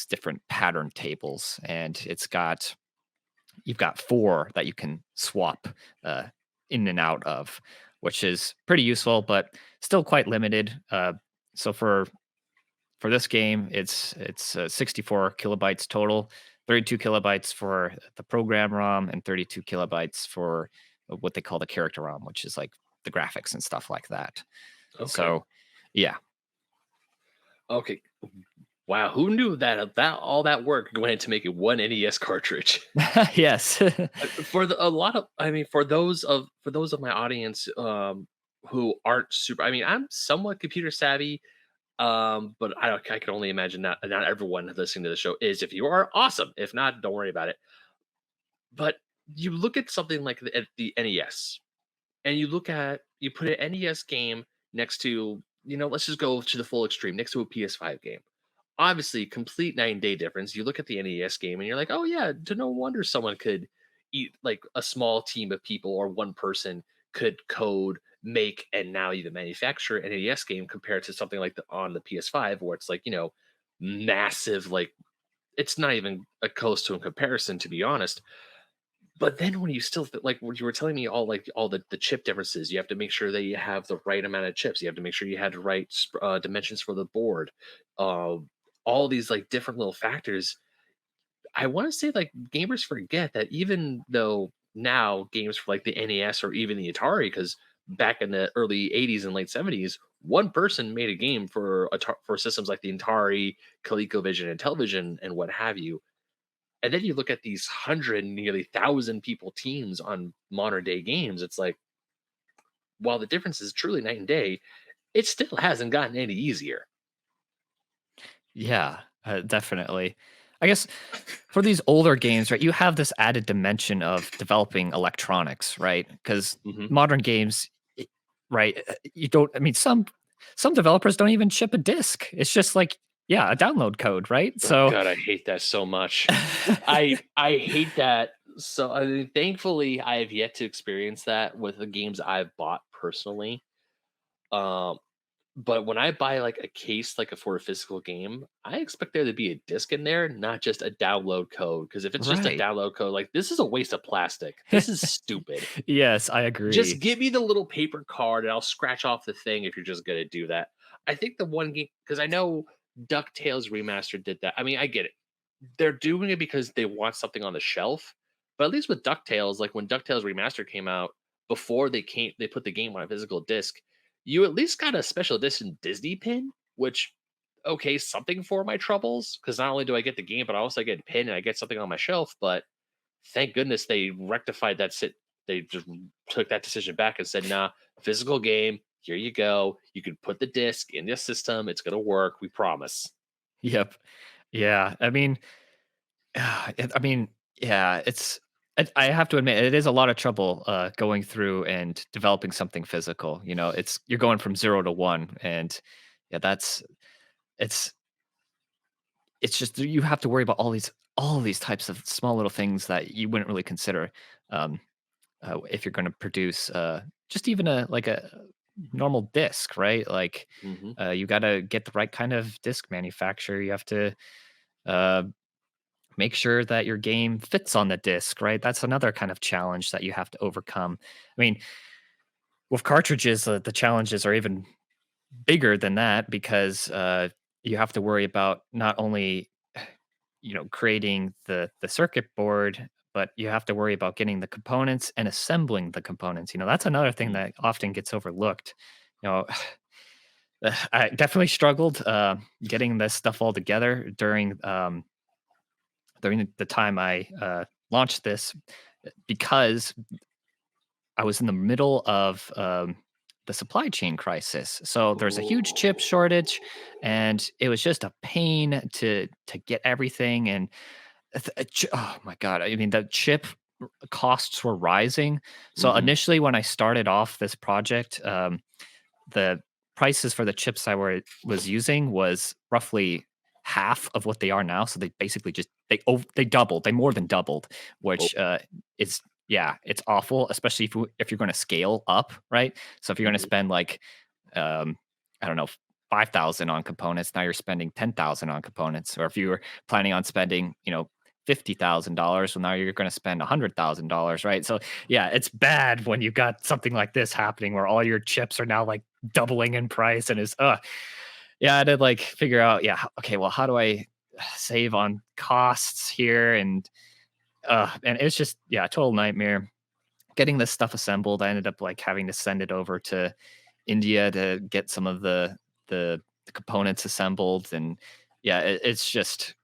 different pattern tables, and you've got 4 that you can swap uh, in and out of, which is pretty useful, but still quite limited. So for this game, it's 64 kilobytes total, 32 kilobytes for the program ROM, and 32 kilobytes for what they call the character ROM, which is like the graphics and stuff like that. Okay. So, yeah, Okay. Wow. Who knew that all that work went into making one NES cartridge? yes, For a lot of, I mean, for those of my audience who aren't super. I mean, I'm somewhat computer savvy. But I can only imagine not everyone listening to the show is. If you are, awesome. If not, don't worry about it. But you look at something like the NES, and you put an NES game next to, let's just go to the full extreme, next to a PS5 game. Obviously, complete 9-day difference. You look at the NES game, and you're like, oh yeah, to no wonder someone could eat, like a small team of people or one person could code, make, and now even manufacture an NES game compared to something like on the PS5, where it's like, massive, like it's not even a close to a comparison, to be honest. But then when you still like when you were telling me all the chip differences, you have to make sure that you have the right amount of chips. You have to make sure you had the right dimensions for the board. Uh, all these like different little factors. I want to say like gamers forget that even though now games for like the NES or even the Atari, because back in the early '80s and late '70s, one person made a game for systems like the Atari, ColecoVision, and Television, and what have you. And then you look at these hundred, nearly thousand people teams on modern day games. It's like, while the difference is truly night and day, it still hasn't gotten any easier. yeah, definitely. I guess for these older games, right, you have this added dimension of developing electronics, right? Because Hmm. modern games, right, you don't. I mean, some developers don't even ship a disc. It's just like, yeah, a download code, right? Oh So, God, I hate that so much. I hate that. So I mean, thankfully, I have yet to experience that with the games I've bought personally. Um, But when I buy like a case, like for a physical game, I expect there to be a disc in there, not just a download code. Because if it's just a right. download code, like this is a waste of plastic. This is stupid. Yes, I Just agree. give me the little paper card and I'll scratch off the thing if you're just gonna do that. I think the one game, because I know DuckTales Remastered did that. I mean, I get it. They're doing it because they want something on the shelf. But at least with DuckTales, like when DuckTales Remastered came out, before they put the game on a physical disc, you at least got a special edition Disney pin, which okay, something for my troubles. Because not only do I get the game, but I also get a pin and I get something on my shelf. But thank goodness they rectified that. They just took that decision back and said, "Nah, physical game. Here you go. You can put the disc in this system. It's gonna work. We promise." Yep. Yeah. I mean, yeah, I have to admit it is a lot of trouble going through and developing something physical. You know, it's you're going from 0 to 1, and yeah, it's it's just you have to worry about all these types of small little things that you wouldn't really consider um, if you're going to produce just even a normal disc, right? Like Hmm. you got to get the right kind of disc manufacturer. You have to uh, make sure that your game fits on the disc, right? That's another kind of challenge that you have to overcome. I mean, with cartridges, the challenges are even bigger than that because you have to worry about not only creating the circuit board, but you have to worry about getting the components and assembling the components. That's another thing that often gets overlooked. You know, I definitely struggled getting this stuff all together during the time I launched this because I was in the middle of the supply chain crisis. So there's a huge chip Ooh. shortage, and it was just a pain to get everything. And oh my god, I mean the chip costs were rising. So Mhm. initially, when I started off this project, the prices for the chips I was using was roughly half of what they are now. So they basically just they doubled, they more than doubled, Oh, which is yeah, it's awful, especially if you're going to scale up, right? So if you're going to mhm. spend like um, I don't know, 5,000 on components, now you're spending 10,000 on components. Or if you were planning on spending, $50,000, well, now you're going to spend $100,000, right? So yeah, it's bad when you got something like this happening where all your chips are now like doubling in price, and is yeah, I had to like figure out, yeah, okay, well, how do I save on costs here? And it's just, yeah, a total nightmare getting this stuff assembled. I ended up like having to send it over to India to get some of the components assembled. And yeah, it's just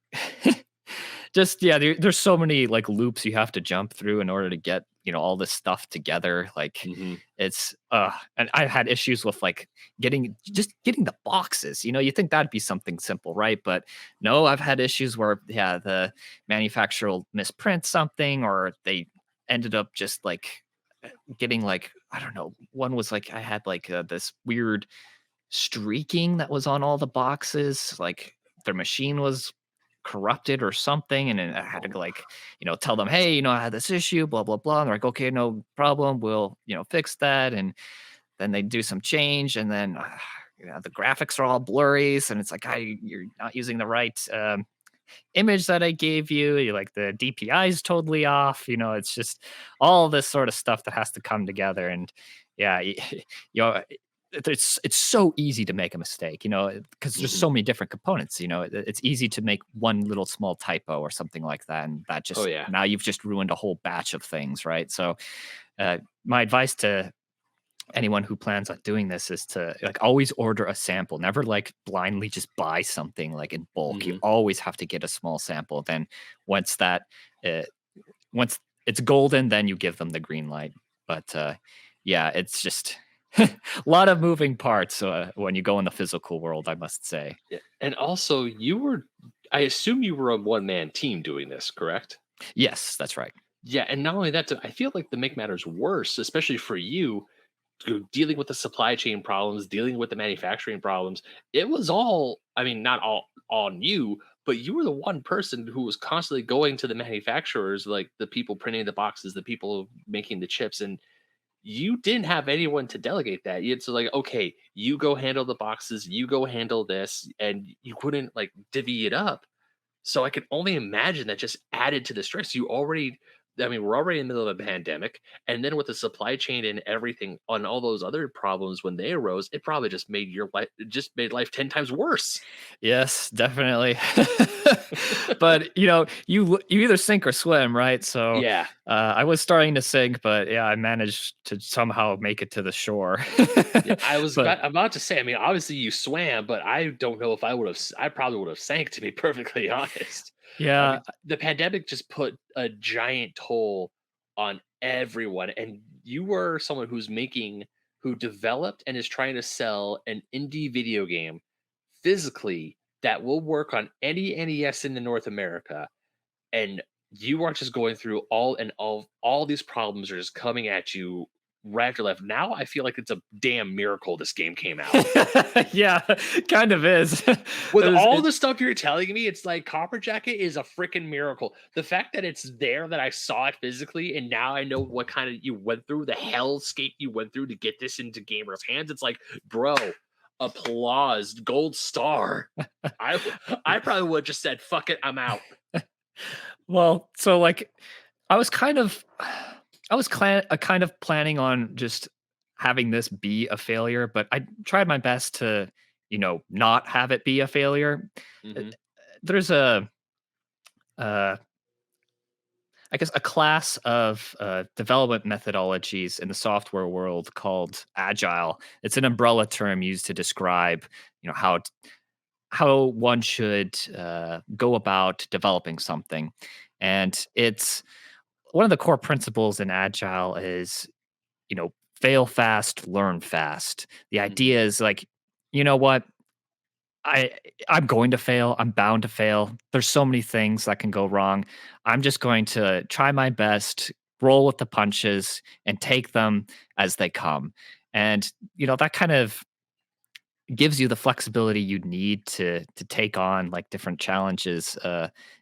just yeah, there's so many like loops you have to jump through in order to get, all this stuff together. Like Mhm. it's and I've had issues with like getting the boxes. You think that'd be something simple, right? But no, I've had issues where yeah, the manufacturer will misprint something, or they ended up just like getting like, I don't know, one was like I had like this weird streaking that was on all the boxes, like their machine was corrupted or something, and then I had to Oh, like, tell them, hey, I had this issue, blah blah blah. And they're like, okay, no problem, we'll fix that. And then they do some change, and then the graphics are all blurry, and it's like, you're not using the right image that I gave you. You like the DPI is totally off. It's just all this sort of stuff that has to come together. And yeah, you know, it's so easy to make a mistake, because there's mhm. so many different components. It's easy to make one little small typo or something like that, and that Oh, just yeah. now you've just ruined a whole batch of things, right? So, my advice to anyone who plans on doing this is to like always order a sample. Never like blindly just buy something like in bulk. You Mhm. always have to get a small sample. Then once that uh, once it's golden, then you give them the green light. But yeah, it's just a lot of moving parts when you go in the physical world, I must say. Yeah, and also I assume you were a one-man team doing this, correct? Yes, that's right. Yeah, and not only that, I feel like to make matters worse, especially for you, dealing with the supply chain problems, dealing with the manufacturing problems, it was all, I mean, not all on you, but you were the one person who was constantly going to the manufacturers, like the people printing the boxes, the people making the chips, and you didn't have anyone to delegate that. You had to like, okay, you go handle the boxes, you go handle this, and you couldn't like divvy it up. So I can only imagine that just added to the stress. I mean, we're already in the middle of a pandemic, and then with the supply chain and everything on all those other problems when they arose, it probably just made your life it just made life 10 times worse. Yes, definitely. But you either sink or swim, right? So Yeah. I was starting to sink, but yeah, I managed to somehow make it to the shore. Yeah, But about to say, I mean, obviously you swam, but I don't know if I probably would have sank to be perfectly honest. I yeah, mean, the pandemic just put a giant toll on everyone, and you were someone who developed and is trying to sell an indie video game physically that will work on any NES in the North America, and you are just going through all these problems are just coming at you right after left. Now I feel like it's a damn miracle this game came out. yeah, kind of is. With There's all it. the stuff you're telling me, it's like Copper Jacket is a freaking miracle. The fact that it's there, that I saw it physically, and now I know what kind of you went through, the hellscape you went through to get this into gamers' hands. It's like, bro, applause, gold star. I I probably would have just said, "Fuck it, I'm out." Well, so like I was kind of kind of planning on just having this be a failure, but I tried my best to, not have it be a failure. Uh, Hmm. There's uh, I guess, a class of development methodologies in the software world called agile. It's an umbrella term used to describe, how one should go about developing something, and it's one of the core principles in agile is, fail fast, learn fast. The Hmm. idea is like, you know what? I I'm going to fail. I'm bound to fail. There's so many things that can go wrong. I'm just going to try my best, roll with the punches, and take them as they come. And that kind of gives you the flexibility you need to take on like different challenges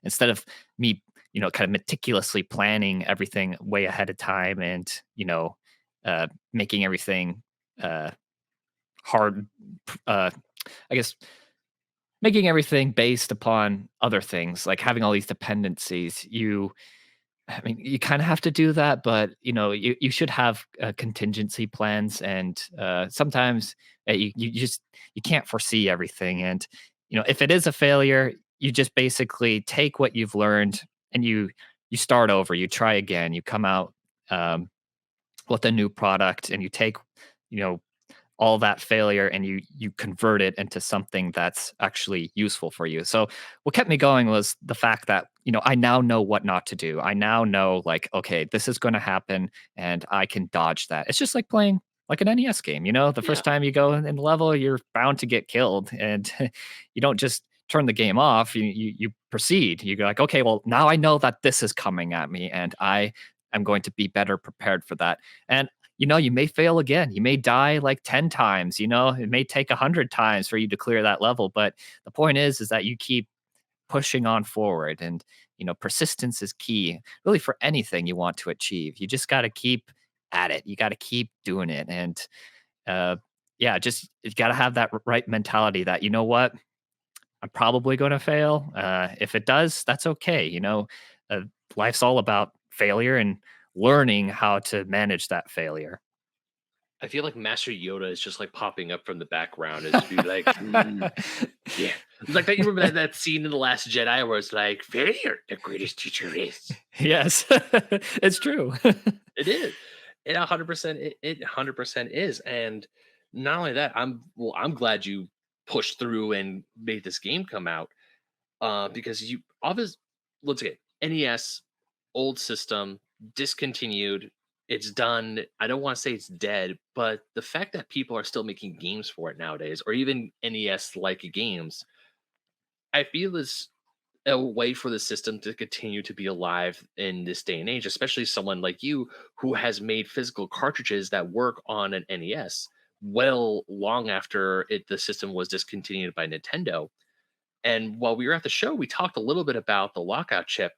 instead of me, kind of meticulously planning everything way ahead of time and, making everything uh hard I guess making everything based upon other things, like having all these dependencies. I mean, you kind of have to do that, but you should have contingency plans, and sometimes you just you can't foresee everything. And if it is a failure, you just basically take what you've learned and you start over. You try again. You come out um, with a new product, and you take you know all that failure and you convert it into something that's actually useful for you. So what kept me going was the fact that, I now know what not to do. I now know, like, okay, this is going to happen and I can dodge that. It's just like playing like an NES game. The Yeah. first time you go in the level, you're bound to get killed, and you don't just turn the game off. You proceed. You go like, okay, well, now I know that this is coming at me and I am going to be better prepared for that. And you may fail again. You may die like 10 times, it may take 100 times for you to clear that level. But the point is that you keep pushing on forward, and, persistence is key really for anything you want to achieve. You just got to keep at it. You got to keep doing it. And, uh, yeah, just you got to have that right mentality that, you know what, I'm probably going to fail. If it does, that's okay. Uh, Life's all about failure and learning how to manage that failure. I feel like Master Yoda is just like popping up from the background and just be like, "Mm, yeah." Like that, you remember that scene in The Last Jedi where it's like, failure, the greatest teacher is. Yes, it's true. It is. It 100% it 100% is. And not only that, I'm glad you pushed through and made this game come out. Because you obviously, let's get NES, old system, discontinued. It's done. I don't want to say it's dead, but the fact that people are still making games for it nowadays, or even NES like games, I feel is a way for the system to continue to be alive in this day and age, especially someone like you who has made physical cartridges that work on an NES well long after the system was discontinued by Nintendo. And while we were at the show, we talked a little bit about the lockout chip.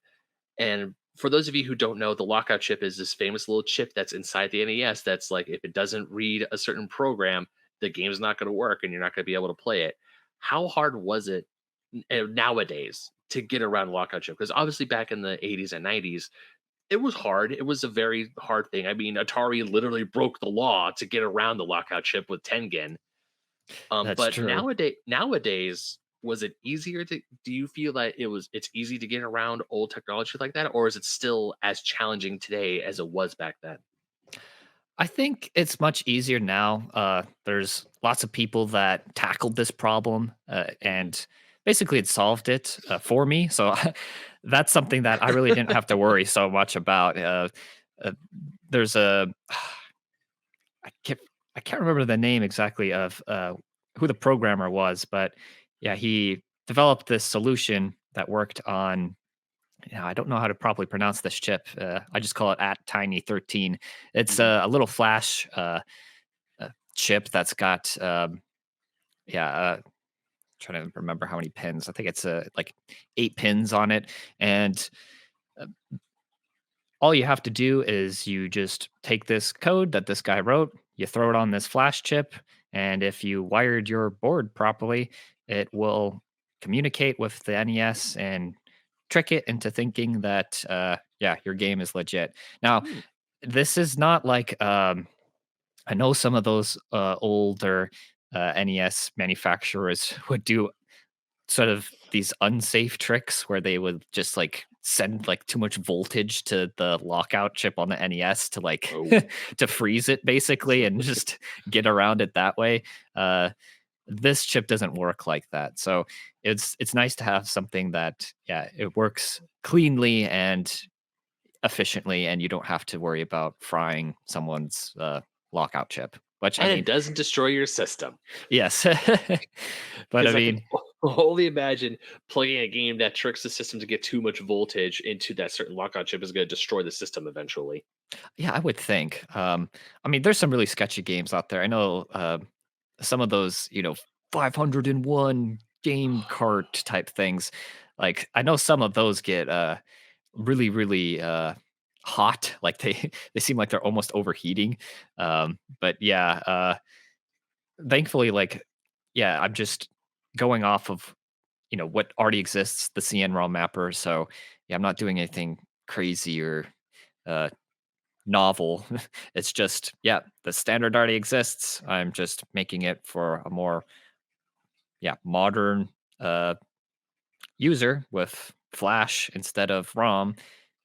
And for those of you who don't know, the lockout chip is this famous little chip that's inside the NES that's like, if it doesn't read a certain program, the game's not going to work and you're not going to be able to play it. How hard was it nowadays to get around lockout chip? Because obviously back in the 80s and 90s, it was hard. It was a very hard thing. I mean, Atari literally broke the law to get around the lockout chip with Tengen. That's But true. nowadays, was it easier to do you feel like it's easy to get around old technology like that, or is it still as challenging today as it was back then? I think it's much easier now. There's lots of people that tackled this problem, and basically it solved it for me. So that's something that I really didn't have to worry so much about. Uh, there's a I can't I can't remember the name exactly of who the programmer was, but yeah, he developed this solution that worked on. I don't know how to properly pronounce this chip. I just call it at Tiny 13. It's Mhm. a little flash chip that's got yeah. Trying to remember how many pins. I think it's like 8 pins on it, and uh, all you have to do is you just take this code that this guy wrote, you throw it on this flash chip, and if you wired your board properly, it will communicate with the NES and trick it into thinking that yeah, your game is legit. Now, Hmm. this is not like I know some of those older NES manufacturers would do sort of these unsafe tricks where they would just like send like too much voltage to the lockout chip on the NES to like Oh. to freeze it basically and just get around it that way. Uh, this chip doesn't work like that. So it's nice to have something that, yeah, it works cleanly and efficiently, and you don't have to worry about frying someone's lockout chip. Which I And it mean, doesn't destroy your system. yes, but I Because I can mean, only imagine playing a game that tricks the system to get too much voltage into that certain lockout chip is going to destroy the system eventually. yeah, I would think. I mean, there's some really sketchy games out there. I know some of those, 501 game cart type things. Like I know some of those get really, really hot. Like they seem like they're almost overheating. But yeah, thankfully, like yeah, I'm just going off of what already exists, the CN mapper. So yeah, I'm not doing anything crazy or uh, novel. It's just yeah, the standard already exists. I'm just making it for a more modern uh, user with Flash instead of ROM,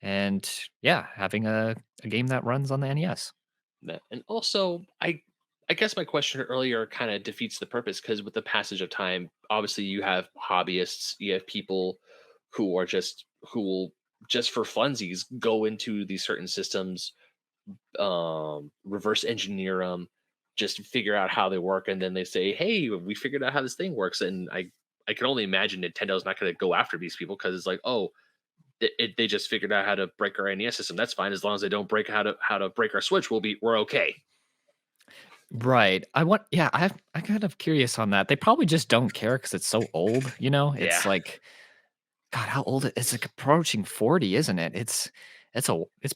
and yeah, having a game that runs on the NES. And also, I guess my question earlier kind of defeats the purpose because with the passage of time, obviously you have hobbyists, you have people who are just who will just for funsies go into these certain systems, reverse engineer them, just figure out how they work, and then they say, "Hey, we figured out how this thing works." And I can only imagine Nintendo's not going to go after these people because it's like, oh, they just figured out how to break our NES system. That's fine as long as they don't break how to break our Switch. We're okay. Right. I'm kind of curious on that. They probably just don't care because it's so old. Yeah, It's like God, how old it's like approaching 40, isn't it? It's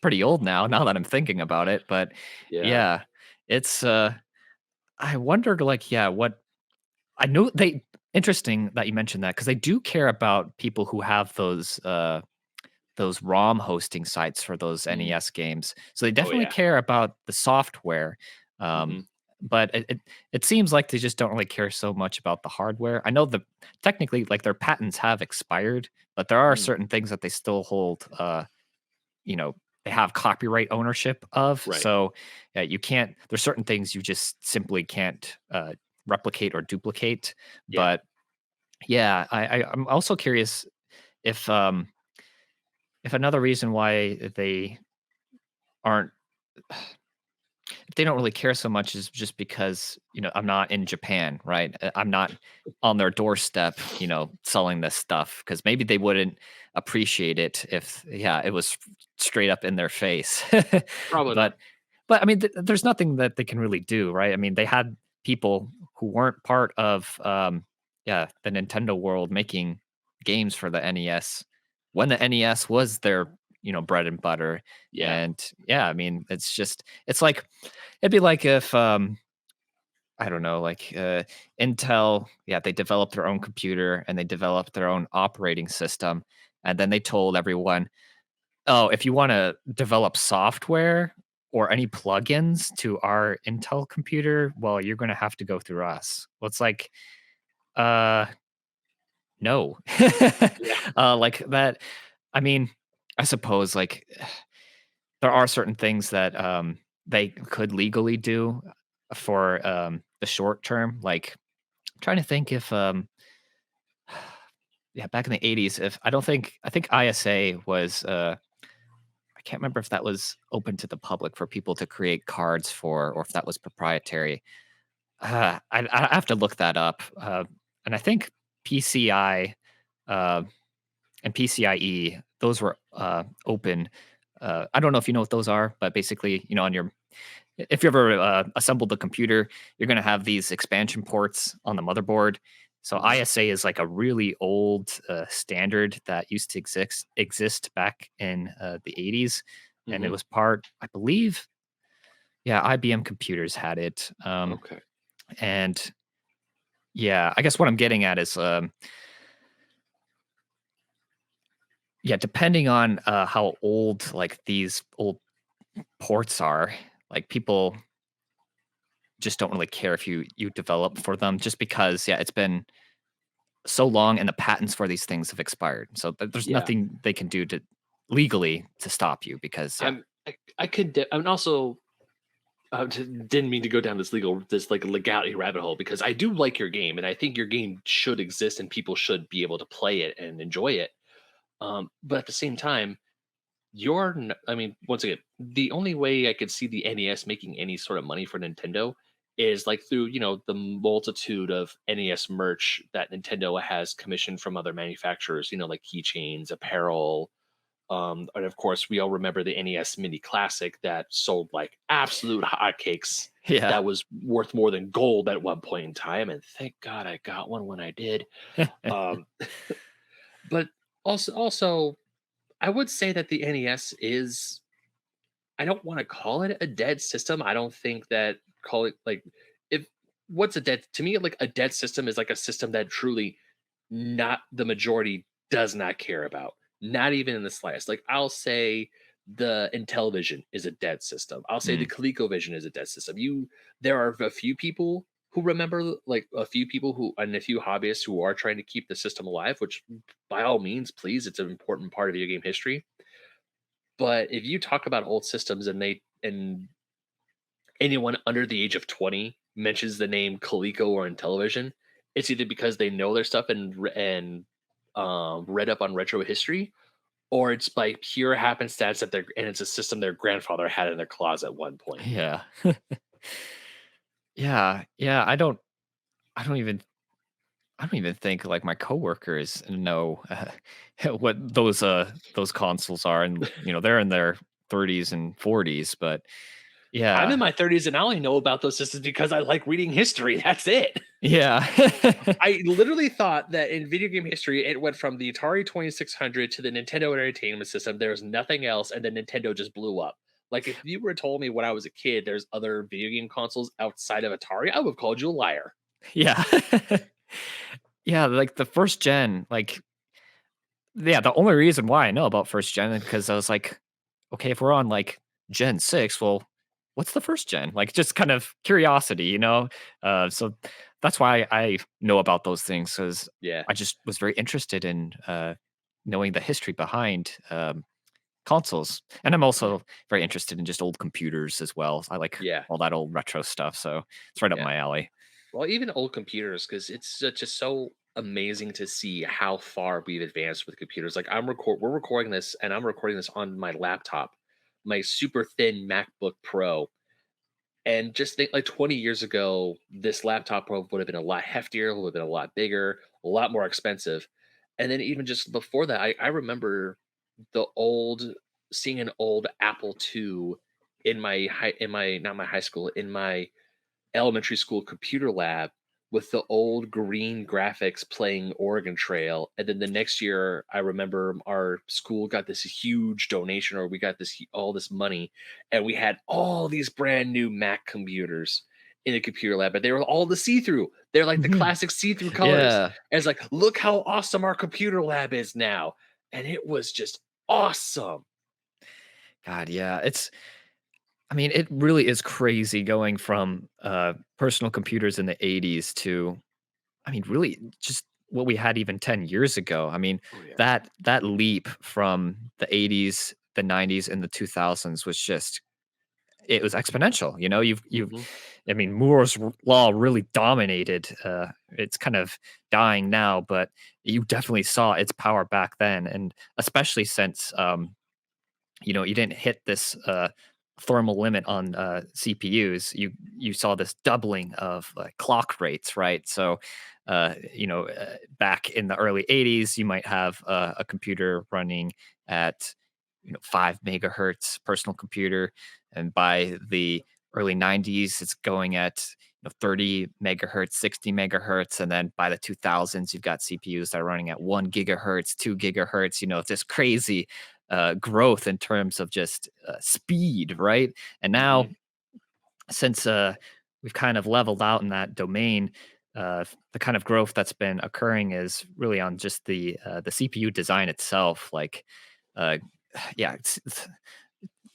pretty old now. Now that I'm thinking about it, but yeah. yeah, it's I wondered like yeah what I know they interesting that you mentioned that because they do care about people who have those ROM hosting sites for those Mm. NES games. So they Oh definitely yeah. care about the software. Um, Hmm. but it seems like they just don't really care so much about the hardware. I know the technically like their patents have expired, but there are Mm. certain things that they still hold you know, they have copyright ownership of. Right. So you can't there's certain things you just simply can't replicate or duplicate. Yeah. But yeah, I'm also curious if um if another reason why aren't they don't really care so much is just because, I'm not in Japan, right? I'm not on their doorstep, selling this stuff because maybe they wouldn't appreciate it if, yeah, it was straight up in their face. Probably not. but, but I mean, there's nothing that they can really do, right? I mean, they had people who weren't part of, the Nintendo world making games for the NES when the NES was their, bread and butter. Yeah. And yeah, I mean, it's like, it'd be like if, I don't know, like, Intel, yeah, they developed their own computer and they developed their own operating system, and then they told everyone, "Oh, if you wanna develop software or any plugins to our Intel computer, well, you're gonna have to go through us." Well, it's like, uh, no. Yeah. Like, that I mean, I suppose, like, there are certain things that, they could legally do for, the short term, like, I'm trying to think if, yeah, back in the '80s, if I think ISA was, I can't remember if that was open to the public for people to create cards for or if that was proprietary. I have to look that up, and I think PCI, uh, and PCIe, those were, open. I don't know if you know what those are, but basically, on your if you ever assembled the computer, you're going to have these expansion ports on the motherboard. So Hmm. ISA is like a really old standard that used to exist back in the 80s, and it Hmm. was part, I believe, yeah, IBM computers had it. Okay. And yeah, I guess what I'm getting at is, yeah, depending on how old like these old ports are, like people just don't really care if you develop for them, just because yeah, it's been so long and the patents for these things have expired. So there's Yeah. nothing they can do to legally to stop you because yeah. I could. I mean, also, didn't mean to go down this like legality rabbit hole because I do like your game and I think your game should exist and people should be able to play it and enjoy it. But at the same time, I mean, once again, the only way I could see the NES making any sort of money for Nintendo is like through, the multitude of NES merch that Nintendo has commissioned from other manufacturers, like keychains, apparel, And of course, we all remember the NES Mini Classic that sold like absolute hotcakes. Yeah. That was worth more than gold at one point in time, and thank God I got one when I did. Um, but also, I would say that the NES is. I don't want to call it a dead system. I don't think that call it like if what's a dead to me like a dead system is like a system that truly not the majority does not care about. Not even in the slightest. Like I'll say the Intellivision is a dead system. I'll say the Mm. ColecoVision is a dead system. There are a few people who remember like a few people who and a few hobbyists who are trying to keep the system alive, which by all means, please, it's an important part of video game history. But if you talk about old systems and anyone under the age of 20 mentions the name Coleco or Intellivision, it's either because they know their stuff and read up on retro history, or it's by pure happenstance that it's a system their grandfather had in their closet at one point. Yeah. Yeah, yeah, I don't even I don't even think like my coworkers know what those consoles are, and they're in their 30s and 40s, but I'm yeah. in my 30s and I only know about those systems because I like reading history. That's it. Yeah. I literally thought that in video game history, it went from the Atari 2600 to the Nintendo Entertainment System. There was nothing else, and then Nintendo just blew up. Like, if you were told me when I was a kid there's other video game consoles outside of Atari, I would have called you a liar. Yeah. Yeah, like the first gen, like yeah, the only reason why I know about first gen is because I was like, okay, if we're on like Gen 6, well, what's the first gen? Like just kind of curiosity. So that's why I know about those things, because Yeah, I just was very interested in knowing the history behind consoles. And I'm yeah, also very interested in just old computers as well. I like yeah, all that old retro stuff. So it's right up yeah. my alley. Well, even old computers, because just so amazing to see how far we've advanced with computers. Like we're recording this, and I'm recording this on my laptop, my super thin MacBook Pro. And just think like 20 years ago, this laptop probe would have been a lot heftier, would have been a lot bigger, a lot more expensive. And then even just before that, I remember the old seeing an old Apple II in my not my high school, in my elementary school computer lab with the old green graphics playing Oregon Trail. And then the next year, I remember our school got this huge donation, or we got all this money, and we had all these brand new Mac computers in the computer lab, but they were all the see-through. They're like the Mhm. classic see-through colors. Yeah. And it's like, look how awesome our computer lab is now. And it was just awesome. God, yeah. I mean, it really is crazy going from personal computers in the 80s to, I mean, really just what we had even 10 years ago. I mean, Oh yeah. that leap from the 80s, the 90s, and the 2000s was just, it was exponential. You've Hmm. I mean, Moore's law really dominated. It's kind of dying now, but you definitely saw its power back then, and especially since you didn't hit this thermal limit on CPUs. You saw this doubling of clock rates, right? So, back in the early '80s, you might have a computer running at 5 megahertz personal computer, and by the early '90s, it's going at 30 megahertz, 60 megahertz, and then by the 2000s, you've got CPUs that are running at 1 gigahertz, 2 gigahertz. It's just crazy growth in terms of just speed, right? And Hmm. now, since we've kind of leveled out in that domain, the kind of growth that's been occurring is really on just the CPU design itself. Like, uh, yeah,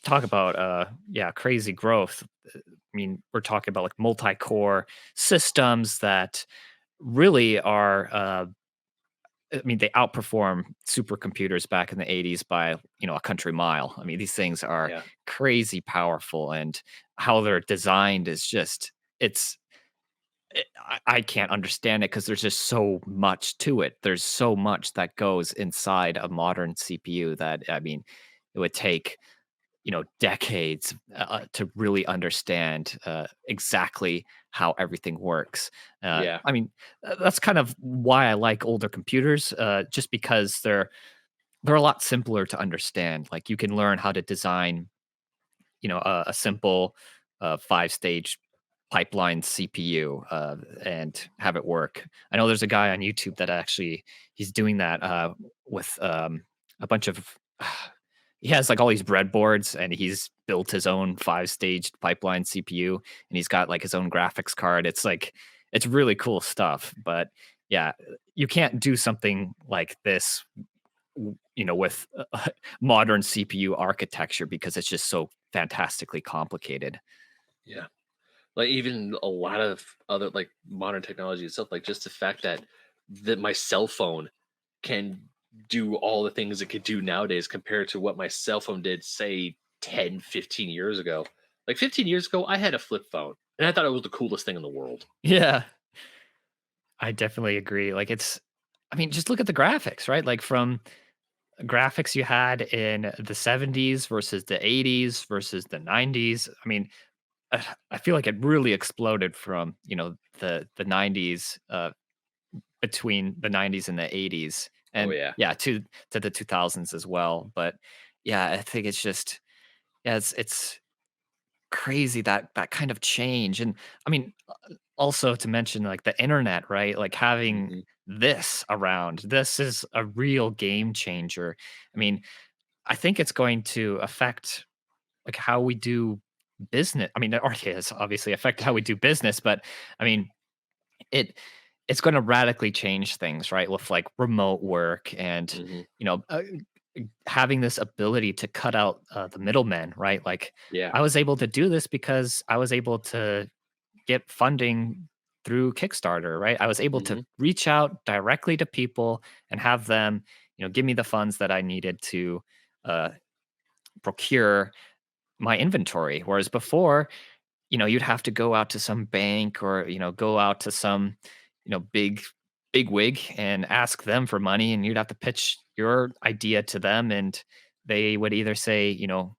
talk about yeah, crazy growth. I mean, we're talking about like multi-core systems that really are I mean, they outperform supercomputers back in the 80s by, a country mile. I mean, these things are Yeah. crazy powerful, and how they're designed is just, I can't understand it because there's just so much to it. There's so much that goes inside a modern CPU that, I mean, it would take, decades to really understand exactly how everything works. Yeah. I mean, that's kind of why I like older computers, just because they're they're a lot simpler to understand. Like you can learn how to design, a simple 5 stage pipeline CPU and have it work. I know there's a guy on YouTube that actually he's doing that with a bunch of. He has like all these breadboards and he's built his own 5 stage pipeline CPU and he's got like his own graphics card. It's like it's really cool stuff. But yeah, you can't do something like this with modern CPU architecture because it's just so fantastically complicated. Yeah. Like even a lot of other like modern technology itself, like just the fact that my cell phone can do all the things it could do nowadays compared to what my cell phone did, say 10, 15 years ago. Like 15 years ago, I had a flip phone and I thought it was the coolest thing in the world. Yeah, I definitely agree. Like I mean, just look at the graphics, right? Like from graphics you had in the 70s versus the 80s versus the 90s. I mean, I feel like it really exploded from, the 90s between the 90s and the 80s Oh and yeah. yeah, to the 2000s as well. But yeah, I think it's just yeah, it's crazy that kind of change. And I mean, also to mention like the internet, right? Like having Hmm. this around, this is a real game changer. I mean, I think it's going to affect like how we do business. I mean, it already has obviously affected how we do business, but I mean, it it's going to radically change things, right? With like remote work and Hmm. you know uh, having this ability to cut out the middlemen, right? Like Yeah. I was able to do this because I was able to get funding through Kickstarter, right? I was able to Hmm. reach out directly to people and have them, give me the funds that I needed to uh, procure my inventory. Whereas before, you'd have to go out to some bank or, go out to some, big wig and ask them for money and you'd have to pitch your idea to them and they would either say,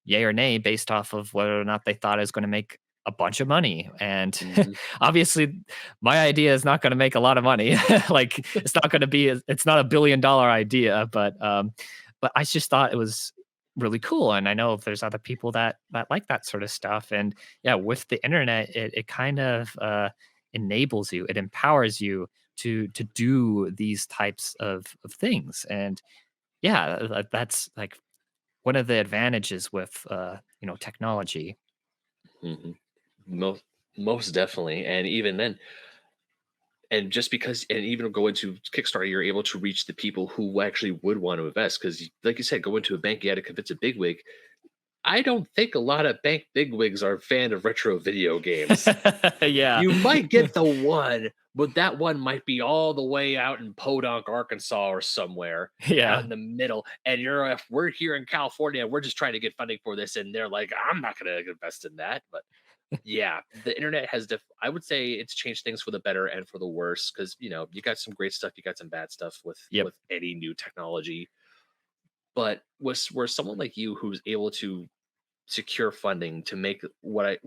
yay or nay based off of whether or not they thought it was going to make a bunch of money. And Hmm. obviously my idea is not going to make a lot of money. Like it's not going to be it's not $1 billion idea, but I just thought it was really cool. And I know there's other people that like that sort of stuff. And yeah, with the internet, it kind of enables you, it empowers you to do these types of things. And yeah, that's like one of the advantages with technology. Hmm. Most most definitely. And even then, and just because, and even go into Kickstarter, you're able to reach the people who actually would want to invest. Because, like you said, go into a bank, you had to convince a bigwig. I don't think a lot of bank bigwigs are a fan of retro video games. Yeah. You might get the one, but that one might be all the way out in Podunk, Arkansas, or somewhere out Yeah. in the middle. And if we're here in California, we're just trying to get funding for this, and they're like, "I'm not going to invest in that." But yeah, the internet has I would say it's changed things for the better and for the worse, because you got some great stuff, you got some bad stuff with Yep. any new technology. But was where someone like you who's able to secure funding to make what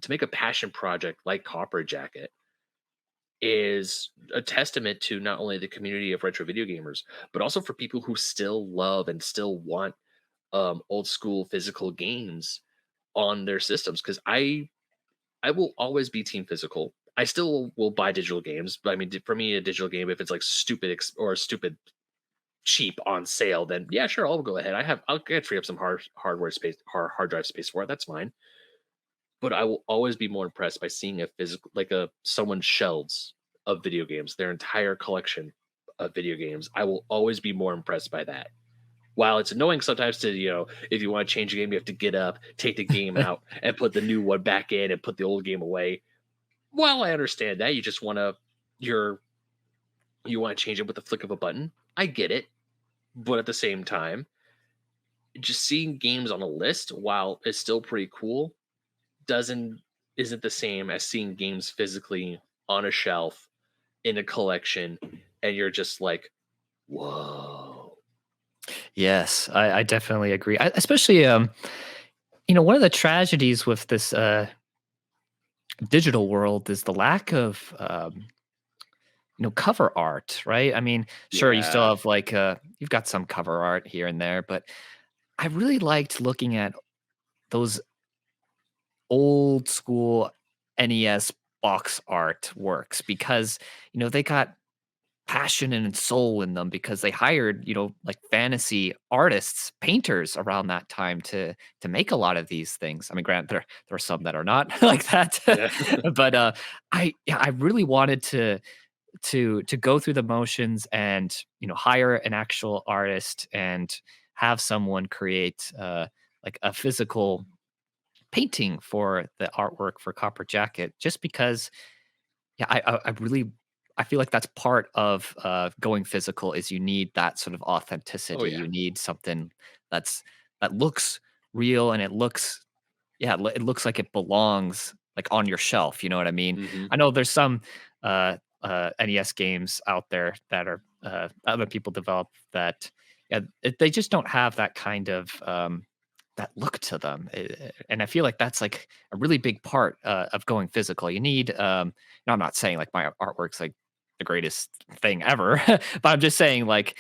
to make a passion project like Copper Jacket is a testament to not only the community of retro video gamers, but also for people who still love and still want old school physical games on their systems. Because I will always be team physical. I still will buy digital games, but I mean, for me, a digital game, if it's like stupid or stupid cheap on sale, then yeah, sure, I'll go ahead. I'll get free up some hardware space, hard drive space for it. That's fine. But I will always be more impressed by seeing a physical, like a someone's shelves of video games, their entire collection of video games. I will always be more impressed by that. While it's annoying sometimes to, if you want to change a game, you have to get up, take the game out, and put the new one back in and put the old game away. While I understand that, you're you want to change it with the flick of a button. I get it. But at the same time, just seeing games on a list, while it's still pretty cool, doesn't isn't the same as seeing games physically on a shelf in a collection, and you're just like, whoa. Yes, I definitely agree. Especially, one of the tragedies with this digital world is the lack of cover art, right? I mean, sure, you still Yeah. have like you've got some cover art here and there, but I really liked looking at those old school NES box art works because they got passion and soul in them because they hired, like fantasy artists, painters around that time to make a lot of these things. I mean, granted, there are some that are not like that, Yeah. but I really wanted to go through the motions and hire an actual artist and have someone create like a physical painting for the artwork for Copper Jacket, just because yeah, I really I feel like that's part of, going physical is you need that sort of Oh authenticity. yeah. You need something that looks real and it looks yeah, it looks like it belongs, like, on your shelf, you know what I mean? Hmm. I know there's some, NES games out there that are, other people develop that, yeah, they just don't have that kind of, that look to them, and I feel like that's, like, a really big part, of going physical. You need, I'm not saying, like, my artwork's, like, the greatest thing ever, but I'm just saying, like,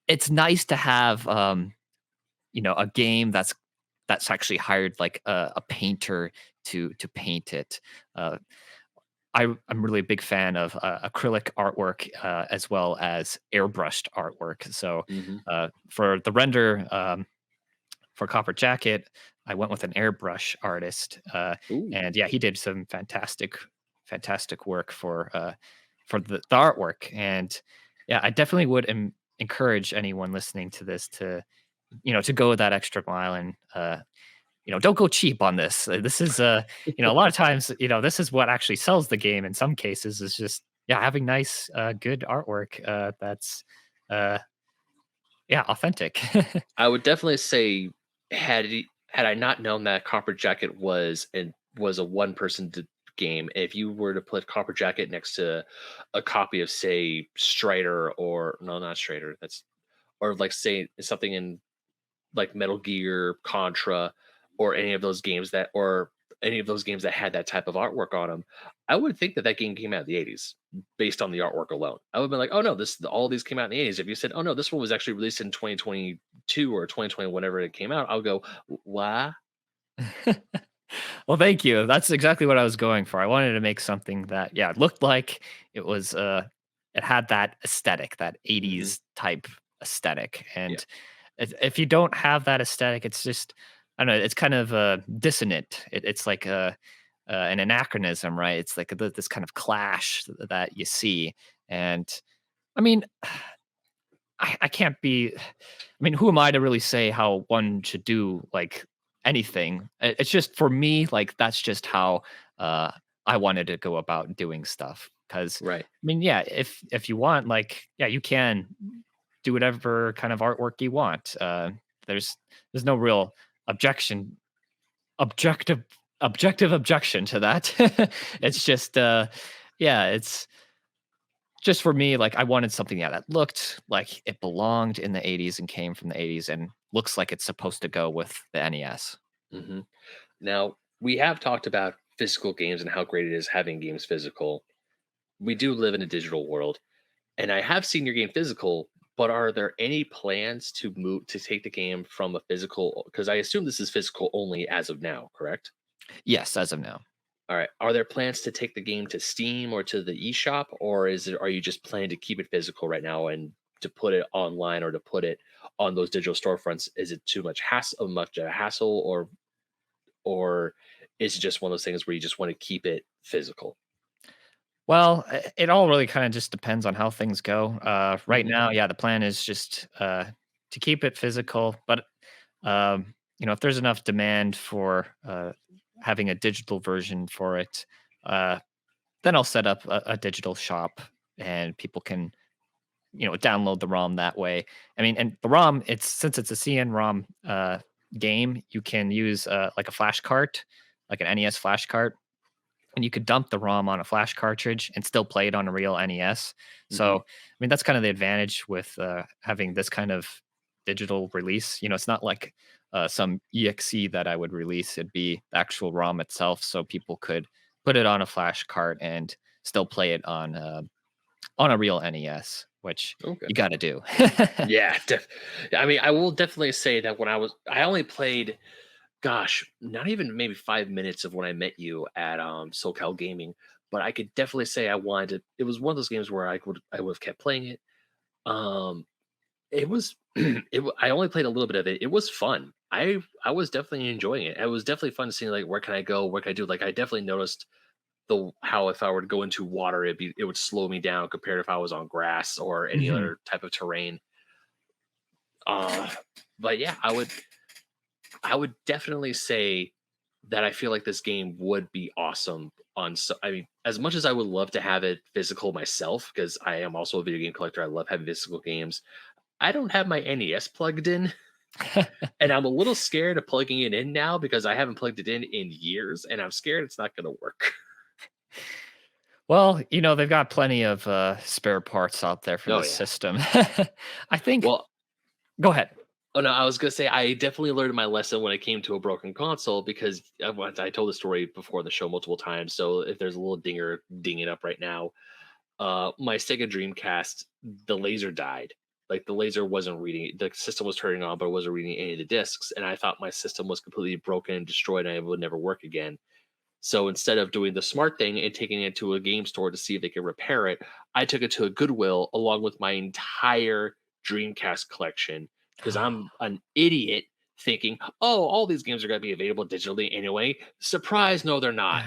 it's nice to have, a game that's actually hired like a painter to paint it. Uh, I'm really a big fan of acrylic artwork as well as airbrushed artwork. So Hmm. for the render for Copper Jacket, I went with an airbrush artist, Ooh. and yeah, he did some fantastic work for the artwork. And yeah, I definitely would encourage anyone listening to this to go that extra mile and don't go cheap on this. This is a lot of times, this is what actually sells the game in some cases is just yeah, having nice good artwork that's uh yeah, authentic. I would definitely say had I not known that Copper Jacket was a one person game, if you were to put Copper Jacket next to a copy of say Strider or no, not Strider, that's or like say something in like Metal Gear, Contra, or any of those games that had that type of artwork on them, I would think that that game came out in the '80s based on the artwork alone. I would be like, oh no, this all these came out in the '80s. If you said, oh no, this one was actually released in 2022 or 2020, whenever it came out, I'll go, why? Well, thank you. That's exactly what I was going for. I wanted to make something that yeah, it looked like it was it had that aesthetic, that Hmm. 80s type aesthetic. Yeah. And if you don't have that aesthetic, it's just I don't know, it's kind of dissonant. It's like an anachronism, right? It's like this kind of clash that you see. And I mean, I can't be. I mean, who am I to really say how one should do like anything? It's just for me, like that's just how uh, I wanted to go about doing stuff. Because Right. I mean, yeah, if you want, like, yeah, you can do whatever kind of artwork you want. There's there's no real objection, objective objective objection to that. It's just yeah, it's just for me, like I wanted something yeah, that looked like it belonged in the 80s and came from the 80s and looks like it's supposed to go with the NES. Hmm. Now we have talked about physical games and how great it is having games physical. We do live in a digital world. And I have seen your game physical, but are there any plans to move to take the game from a physical? Because I assume this is physical only as of now, correct? Yes, as of now. All right. Are there plans to take the game to Steam or to the eShop, or are you just planning to keep it physical right now and to put it online or to put it on those digital storefronts? Is it too much a hassle, or is it just one of those things where you just want to keep it physical? Well, it all really kind of just depends on how things go. Right Hmm. now, yeah, the plan is just to keep it physical, but if there's enough demand for having a digital version for it, uh, then I'll set up a digital shop and people can download the ROM that way. I mean, and the ROM, it's since it's a CN-ROM game, you can use like a flash cart, like an NES flash cart, and you could dump the ROM on a flash cartridge and still play it on a real NES. Hmm. So, I mean, that's kind of the advantage with having this kind of digital release. It's not like some EXE that I would release. It'd be the actual ROM itself, so people could put it on a flash cart and still play it on on a real NES, which Okay. you got to do. Yeah, I mean, I will definitely say that I only played, gosh, not even maybe 5 minutes of when I met you at SoCal Gaming, but I could definitely say I wanted to. It was one of those games where I would have kept playing it. Um, it was I only played a little bit of it. It was fun. I was definitely enjoying it. It was definitely fun seeing like where can I go, what can I do. Like I definitely noticed the how if I were to go into water, it would slow me down compared if I was on grass or any Mhm. other type of terrain. Uh, but yeah, I would definitely say that I feel like this game would be awesome on. So, I mean, as much as I would love to have it physical myself, because I am also a video game collector, I love having physical games. I don't have my NES plugged in, and I'm a little scared of plugging it in now because I haven't plugged it in years, and I'm scared it's not going to work. Well, they've got plenty of spare parts out there for Oh this yeah. system. I think. Well, Go ahead. oh no, I was gonna say I definitely learned my lesson when it came to a broken console because I told the story before the show multiple times. So if there's a little dinger dinging up right now, my Sega Dreamcast, the laser died. Like the laser wasn't reading, the system was turning on, but it wasn't reading any of the discs. And I thought my system was completely broken and destroyed and it would never work again. So instead of doing the smart thing and taking it to a game store to see if they could repair it, I took it to a Goodwill along with my entire Dreamcast collection because I'm an idiot thinking, oh, all these games are going to be available digitally anyway. Surprise, no, they're not.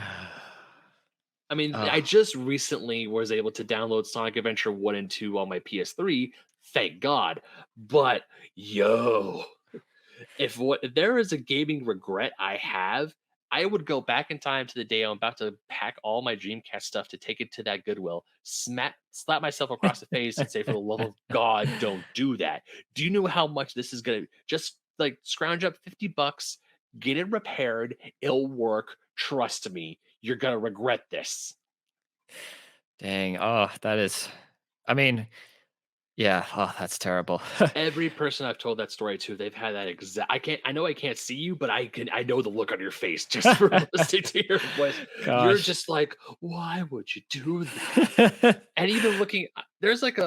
I mean, I Oh, just recently was able to download Sonic Adventure 1 and 2 on my PS3. Thank God. But yo, if there is a gaming regret I have, I would go back in time to the day I'm about to pack all my Dreamcast stuff to take it to that Goodwill, slap myself across the face and say, for the love of God, don't do that. Do you know how much this is gonna just like scrounge up 50 bucks, get it repaired, it'll work. Trust me, you're gonna regret this. dang. Oh, that is. I mean, yeah. Oh, that's terrible. Every person I've told that story to, they've had that exact. I know I can't see you, but I know the look on your face just from listening to your voice. You're Gosh. just like, why would you do that? And even looking, there's like a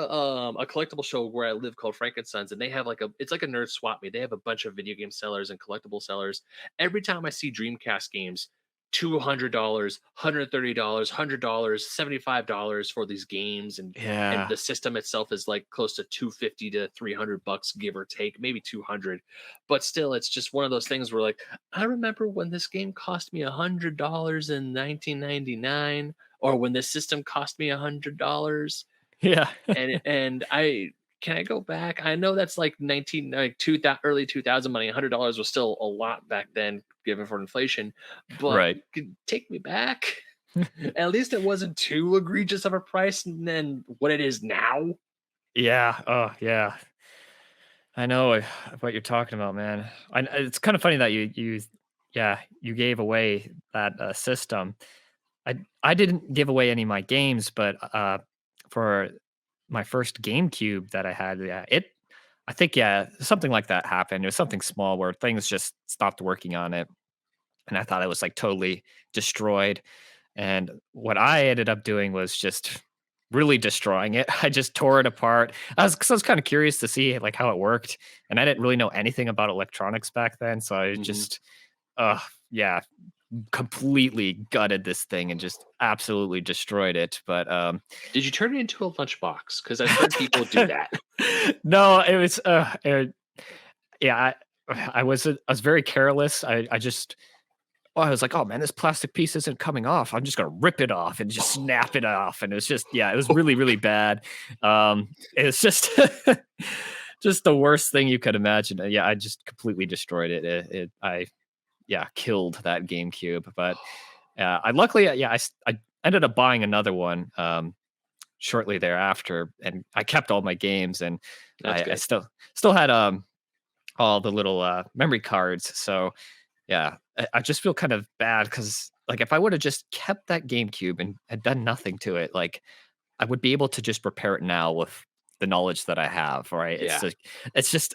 collectible show where I live called Frankenstein's, and they have like it's like a nerd swap meet. They have a bunch of video game sellers and collectible sellers. Every time I see Dreamcast games, $200, $130, $100, $75 for these games, and Yeah. the system itself is like close to 250 to 300 bucks, give or take, maybe 200. But still, it's just one of those things where like, I remember when this game cost me $100 in 1999, or when this system cost me $100, Yeah. and I can I go back? I know that's like 19 like 2000 early 2000 money. $100 was still a lot back then given for inflation, but Right. take me back. At least it wasn't too egregious of a price than what it is now. Yeah. Oh, yeah. I know what you're talking about, man. It's kind of funny that yeah, you gave away that system. I didn't give away any of my games, but for my first GameCube that I had, yeah, I think yeah, something like that happened. It was something small where things just stopped working on it, and I thought it was like totally destroyed. And what I ended up doing was just really destroying it. I just tore it apart. Cause I was kind of curious to see like how it worked, and I didn't really know anything about electronics back then, so I Mhm. just, yeah, completely gutted this thing and just absolutely destroyed it. But Did you turn it into a lunchbox? Because I've heard people do that. no, it was yeah. I was very careless. I just I was like, oh man, this plastic piece isn't coming off. I'm just gonna rip it off and just snap it off. And it was just yeah, it was really really bad. It's just just the worst thing you could imagine. Yeah, I just completely destroyed it. I yeah, killed that GameCube. But I luckily, yeah, I ended up buying another one shortly thereafter, and I kept all my games, and That's I good. still had all the little memory cards. So yeah, I just feel kind of bad because like if I would have just kept that GameCube and had done nothing to it, like I would be able to just repair it now with the knowledge that I have. Right? Yeah. It's just.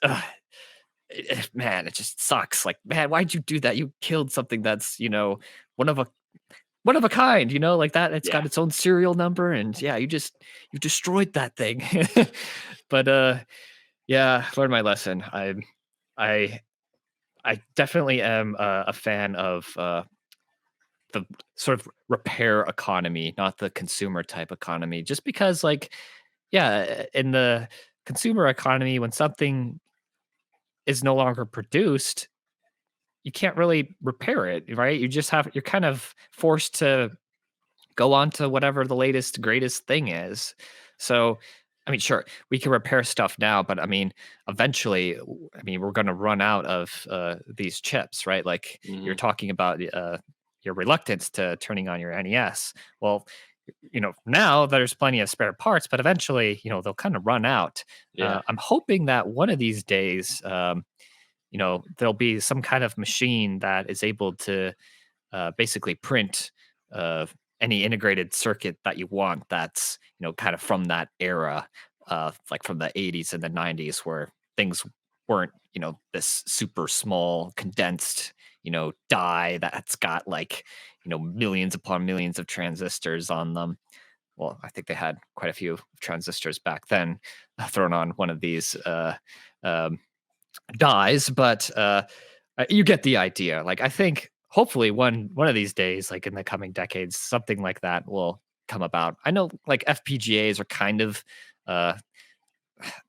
Man, it just sucks. Like, man, why'd you do that? You killed something that's, one of a one of a kind, like that. It's Yeah. got its own serial number, and yeah, you destroyed that thing. But yeah, learned my lesson. I I definitely am a fan of the sort of repair economy, not the consumer type economy. Just because, like, yeah, in the consumer economy, when something is no longer produced, you can't really repair it, right? You're kind of forced to go on to whatever the latest greatest thing is. So, I mean, sure, we can repair stuff now, but I mean, eventually, I mean, we're going to run out of these chips, right? Like you're Hmm. talking about your reluctance to turning on your NES. Well, now there's plenty of spare parts, but eventually, they'll kind of run out. Yeah. I'm hoping that one of these days, there'll be some kind of machine that is able to basically print uh, any integrated circuit that you want that's kind of from that era, like from the 80s and the 90s, where things weren't this super small condensed die that's got like millions upon millions of transistors on them. Well, I think they had quite a few transistors back then thrown on one of these um, dies, but you get the idea. Like I think hopefully one of these days, like in the coming decades, something like that will come about. I know like FPGAs are kind of uh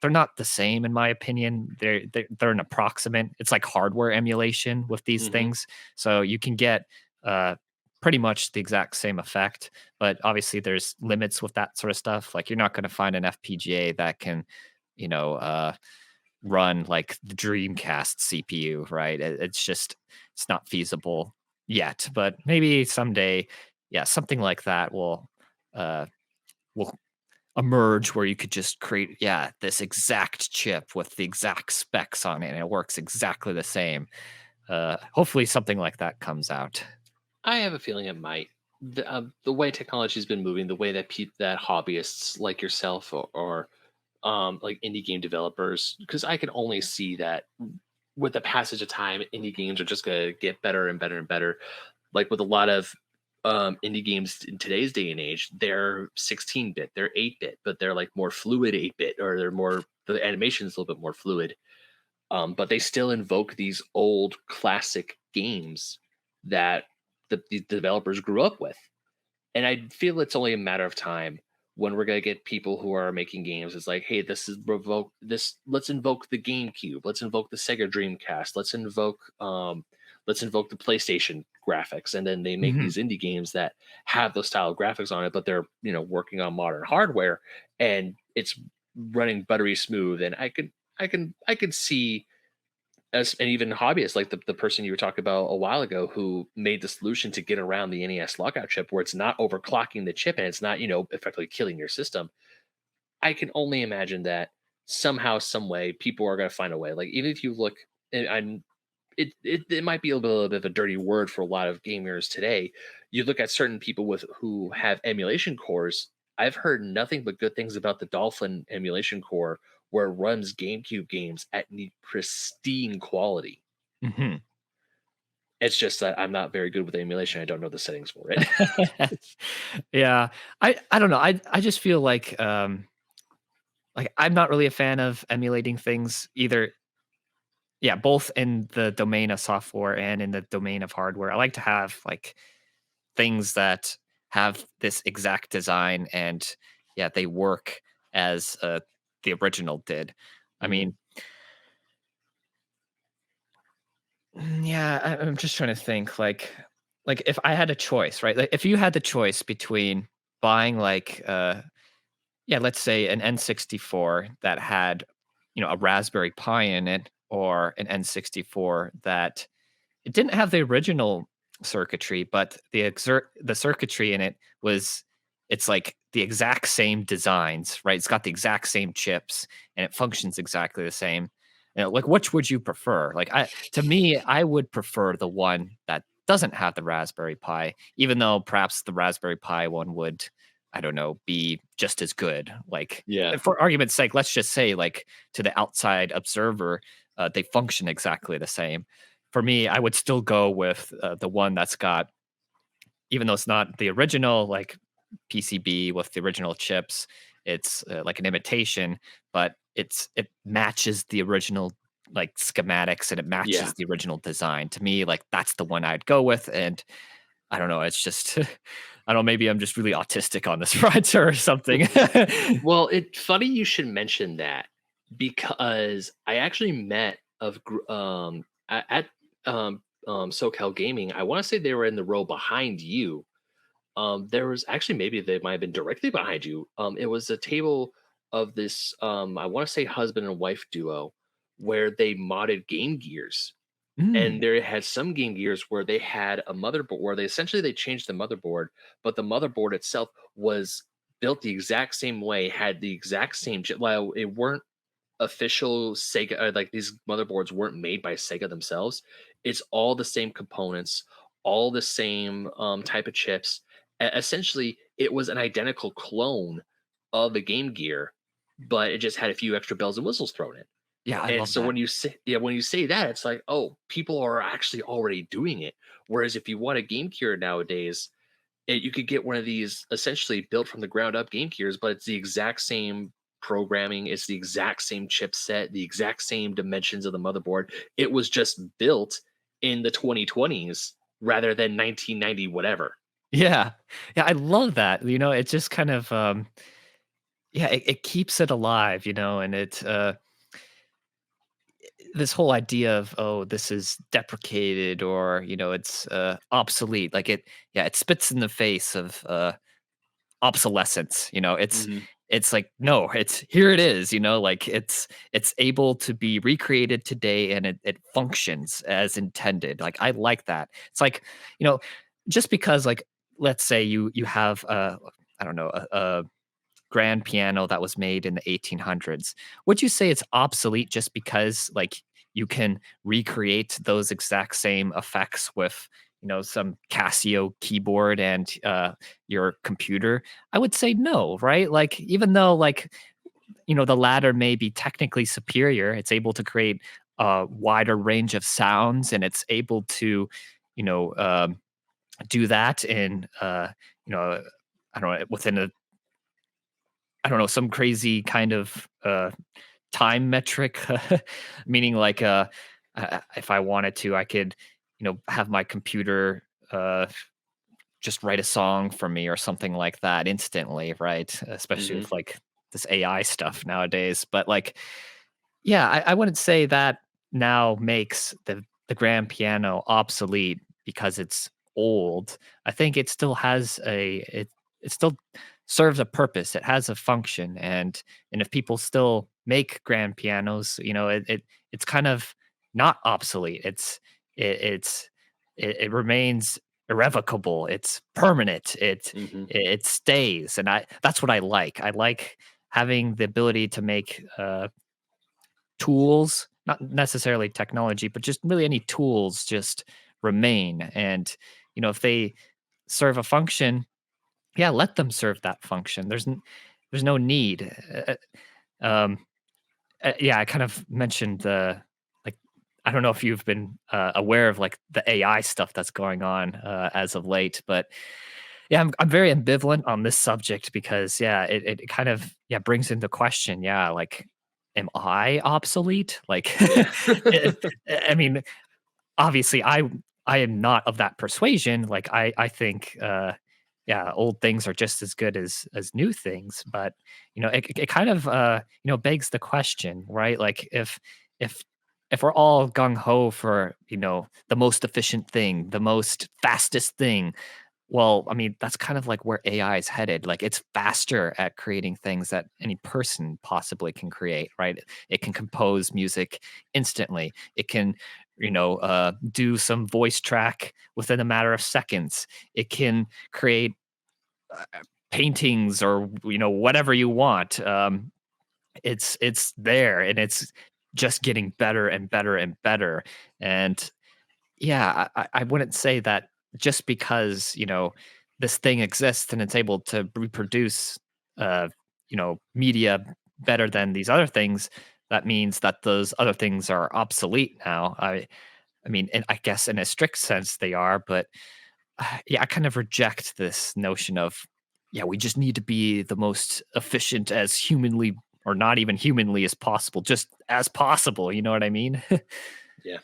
they're not the same in my opinion. They're an approximate. It's like hardware emulation with these Hmm. things. So you can get uh pretty much the exact same effect, but obviously there's limits with that sort of stuff. Like you're not going to find an FPGA that can, you know, uh run like the Dreamcast CPU, right? It's not feasible yet, but maybe someday, yeah, something like that uh will emerge where you could just create, yeah, this exact chip with the exact specs on it, and it works exactly the same. Hopefully, something like that comes out. I have a feeling it might. The way technology's been moving, the way that that hobbyists like yourself or like indie game developers, because I can only see that with the passage of time, indie games are just gonna get better and better and better. Like with a lot of indie games in today's day and age, they're 16-bit, they're 8-bit, but they're like more fluid 8-bit, or they're more the animation is a little bit more fluid. But they still invoke these old classic games that the developers grew up with. And I feel it's only a matter of time when we're gonna get people who are making games. It's like, hey, this is revoke this. Let's invoke the GameCube. Let's invoke the Sega Dreamcast. Let's invoke the PlayStation graphics. And then they make Mhm. these indie games that have those style of graphics on it, but they're working on modern hardware, and it's running buttery smooth. And I could see as and even hobbyists like the person you were talking about a while ago who made the solution to get around the NES lockout chip where it's not overclocking the chip and it's not, effectively killing your system. I can only imagine that somehow, some way, people are going to find a way. Like even if you look, and it might be a little bit of a dirty word for a lot of gamers today. You look at certain people with who have emulation cores. I've heard nothing but good things about the Dolphin emulation core, where it runs GameCube games at pristine quality. Mhm. It's just that I'm not very good with emulation. I don't know the settings for it. Yeah, I don't know. I just feel like I'm not really a fan of emulating things either. Yeah, both in the domain of software and in the domain of hardware. I like to have like things that have this exact design and yeah, they work as the original did. I Mhm. mean, yeah, I'm just trying to think like if I had a choice, right? Like if you had the choice between buying like yeah, let's say an N64 that had, a Raspberry Pi in it, or an N64 that it didn't have the original circuitry, but the circuitry in it was it's like the exact same designs, right? It's got the exact same chips and it functions exactly the same. Like which would you prefer? Like to me, I would prefer the one that doesn't have the Raspberry Pi, even though perhaps the Raspberry Pi one would, I don't know, be just as good. Like Yeah. for argument's sake, let's just say like to the outside observer, they function exactly the same. For me, I would still go with the one that's got even though it's not the original like PCB with the original chips, it's like an imitation, but it matches the original like schematics and it Yeah. matches the original design. To me, like that's the one I'd go with. And I don't know, it's just I don't know, maybe I'm just really autistic on this front or something. Well, it's funny you should mention that because I actually met at SoCal Gaming. I want to say they were in the row behind you. There was actually maybe they might have been directly behind you. It was a table of this I want to say husband and wife duo where they modded Game Gears. And Mm, there had some Game Gears where they had a motherboard where they changed the motherboard, but the motherboard itself was built the exact same way, had the exact same chip. While it weren't official Sega, like these motherboards weren't made by Sega themselves. It's all the same components, all the same type of chips. Essentially, it was an identical clone of the Game Gear, but it just had a few extra bells and whistles thrown in. yeah, I And love so that. when you say that, it's like, oh, people are actually already doing it. Whereas if you want a Game Gear nowadays, you could get one of these essentially built from the ground up Game Gears, but it's the exact same programming, it's the exact same chipset, the exact same dimensions of the motherboard. It was just built in the 2020s rather than 1990 whatever. Yeah. Yeah, I love that. You know, it just kind of yeah, it keeps it alive, you know, and it this whole idea of oh this is deprecated or you know it's obsolete like it yeah it spits in the face of obsolescence, you know, Mhm. it's like no it's here it is, you know, like it's able to be recreated today and it functions as intended. Like I like that. It's like, you know, just because like let's say you have I don't know a grand piano that was made in the 1800s. Would you say it's obsolete just because like you can recreate those exact same effects with you know some Casio keyboard and your computer? I would say no, right? Like even though like you know the latter may be technically superior, it's able to create a wider range of sounds and it's able to you know do that in you know I don't know within a I don't know, some crazy kind of time metric, meaning like if I wanted to, I could, you know, have my computer just write a song for me or something like that instantly, right? Especially Mhm. with like this AI stuff nowadays. But like, yeah, I wouldn't say that now makes the grand piano obsolete because it's old. I think it still has it still serves a purpose. It has a function, and if people still make grand pianos, you know, it's kind of not obsolete. It's it remains irrevocable. It's permanent. Mhm. It stays, and I that's what I like. I like having the ability to make tools, not necessarily technology, but just really any tools just remain. And, you know, if they serve a function, yeah, let them serve that function. There's no need. Um, yeah, I kind of mentioned the like I don't know if you've been aware of like the AI stuff that's going on as of late, but yeah, I'm very ambivalent on this subject because yeah, it kind of yeah brings into question yeah like am I obsolete? Like, Yeah. it, I mean, obviously, I am not of that persuasion. Like, I think, yeah, old things are just as good as new things. But you know, it kind of you know begs the question, right? Like, if if we're all gung ho for you know the most efficient thing, the most fastest thing, well, I mean, that's kind of like where AI is headed. Like it's faster at creating things that any person possibly can create, right? It can compose music instantly. It can, you know, do some voice track within a matter of seconds. It can create paintings or you know whatever you want. It's there and it's just getting better and better and better. And yeah, I wouldn't say that just because, you know, this thing exists and it's able to reproduce, uh, you know, media better than these other things, that means that those other things are obsolete now. I mean, and I guess in a strict sense they are, but yeah, I kind of reject this notion of, yeah, we just need to be the most efficient as humanly or not even humanly as possible, just as possible. You know what I mean? Yeah.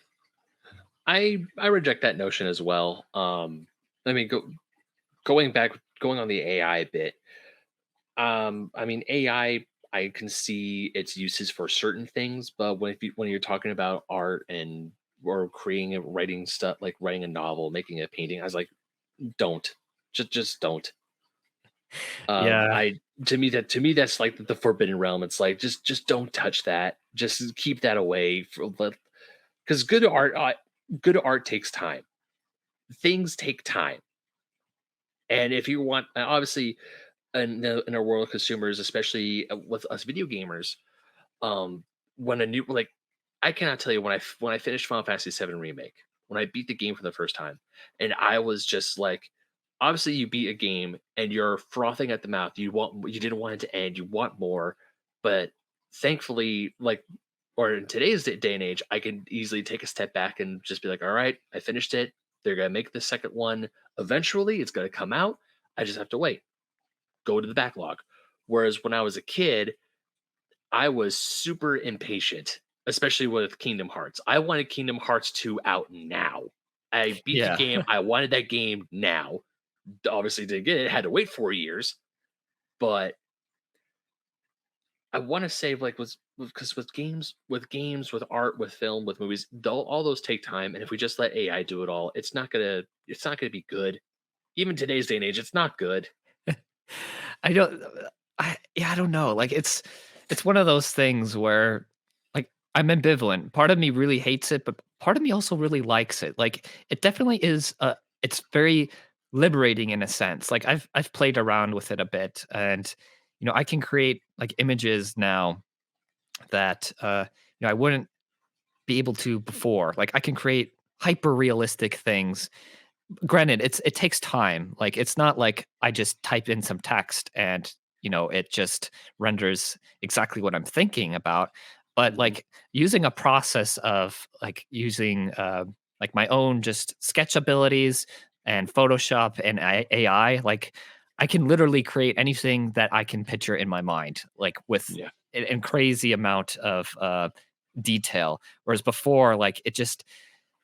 I reject that notion as well. I mean, going back, going on the AI bit. I mean, I can see its uses for certain things, but when you're talking about art and or creating and writing stuff like writing a novel, making a painting, I was like, don't, just don't. Yeah. I to me that's like the forbidden realm. It's like just don't touch that. Just keep that away because good art takes time. Things take time, and if you want, obviously, in a world of consumers, especially with us video gamers, um, when a new like I cannot tell you when I finished Final Fantasy VII Remake, when I beat the game for the first time, and I was just like, obviously you beat a game and you're frothing at the mouth. You didn't want it to end. You want more, but thankfully, or in today's day and age, I can easily take a step back and just be like, all right, I finished it. They're gonna make the second one eventually. It's gonna come out. I just have to wait. Go to the backlog. Whereas when I was a kid, I was super impatient, especially with Kingdom Hearts. I wanted Kingdom Hearts 2 out now. I beat the Yeah. game. I wanted that game now. Obviously, didn't get it. Had to wait 4 years, but I want to say like was because with art, with film, with movies, all those take time. And if we just let AI do it all, it's not gonna be good. Even today's day and age, it's not good. I don't I don't know. Like it's one of those things where like I'm ambivalent. Part of me really hates it, but part of me also really likes it. Like it definitely is it's very liberating in a sense. Like I've played around with it a bit and I can create like images now that I wouldn't be able to before. Like I can create hyper realistic things. Granted, it takes time. Like it's not like I just type in some text and it just renders exactly what I'm thinking about. But Mhm. like using a process of like using like my own just sketch abilities and Photoshop and AI, like I can literally create anything that I can picture in my mind, like with Yeah. an crazy amount of detail. Whereas before, like it just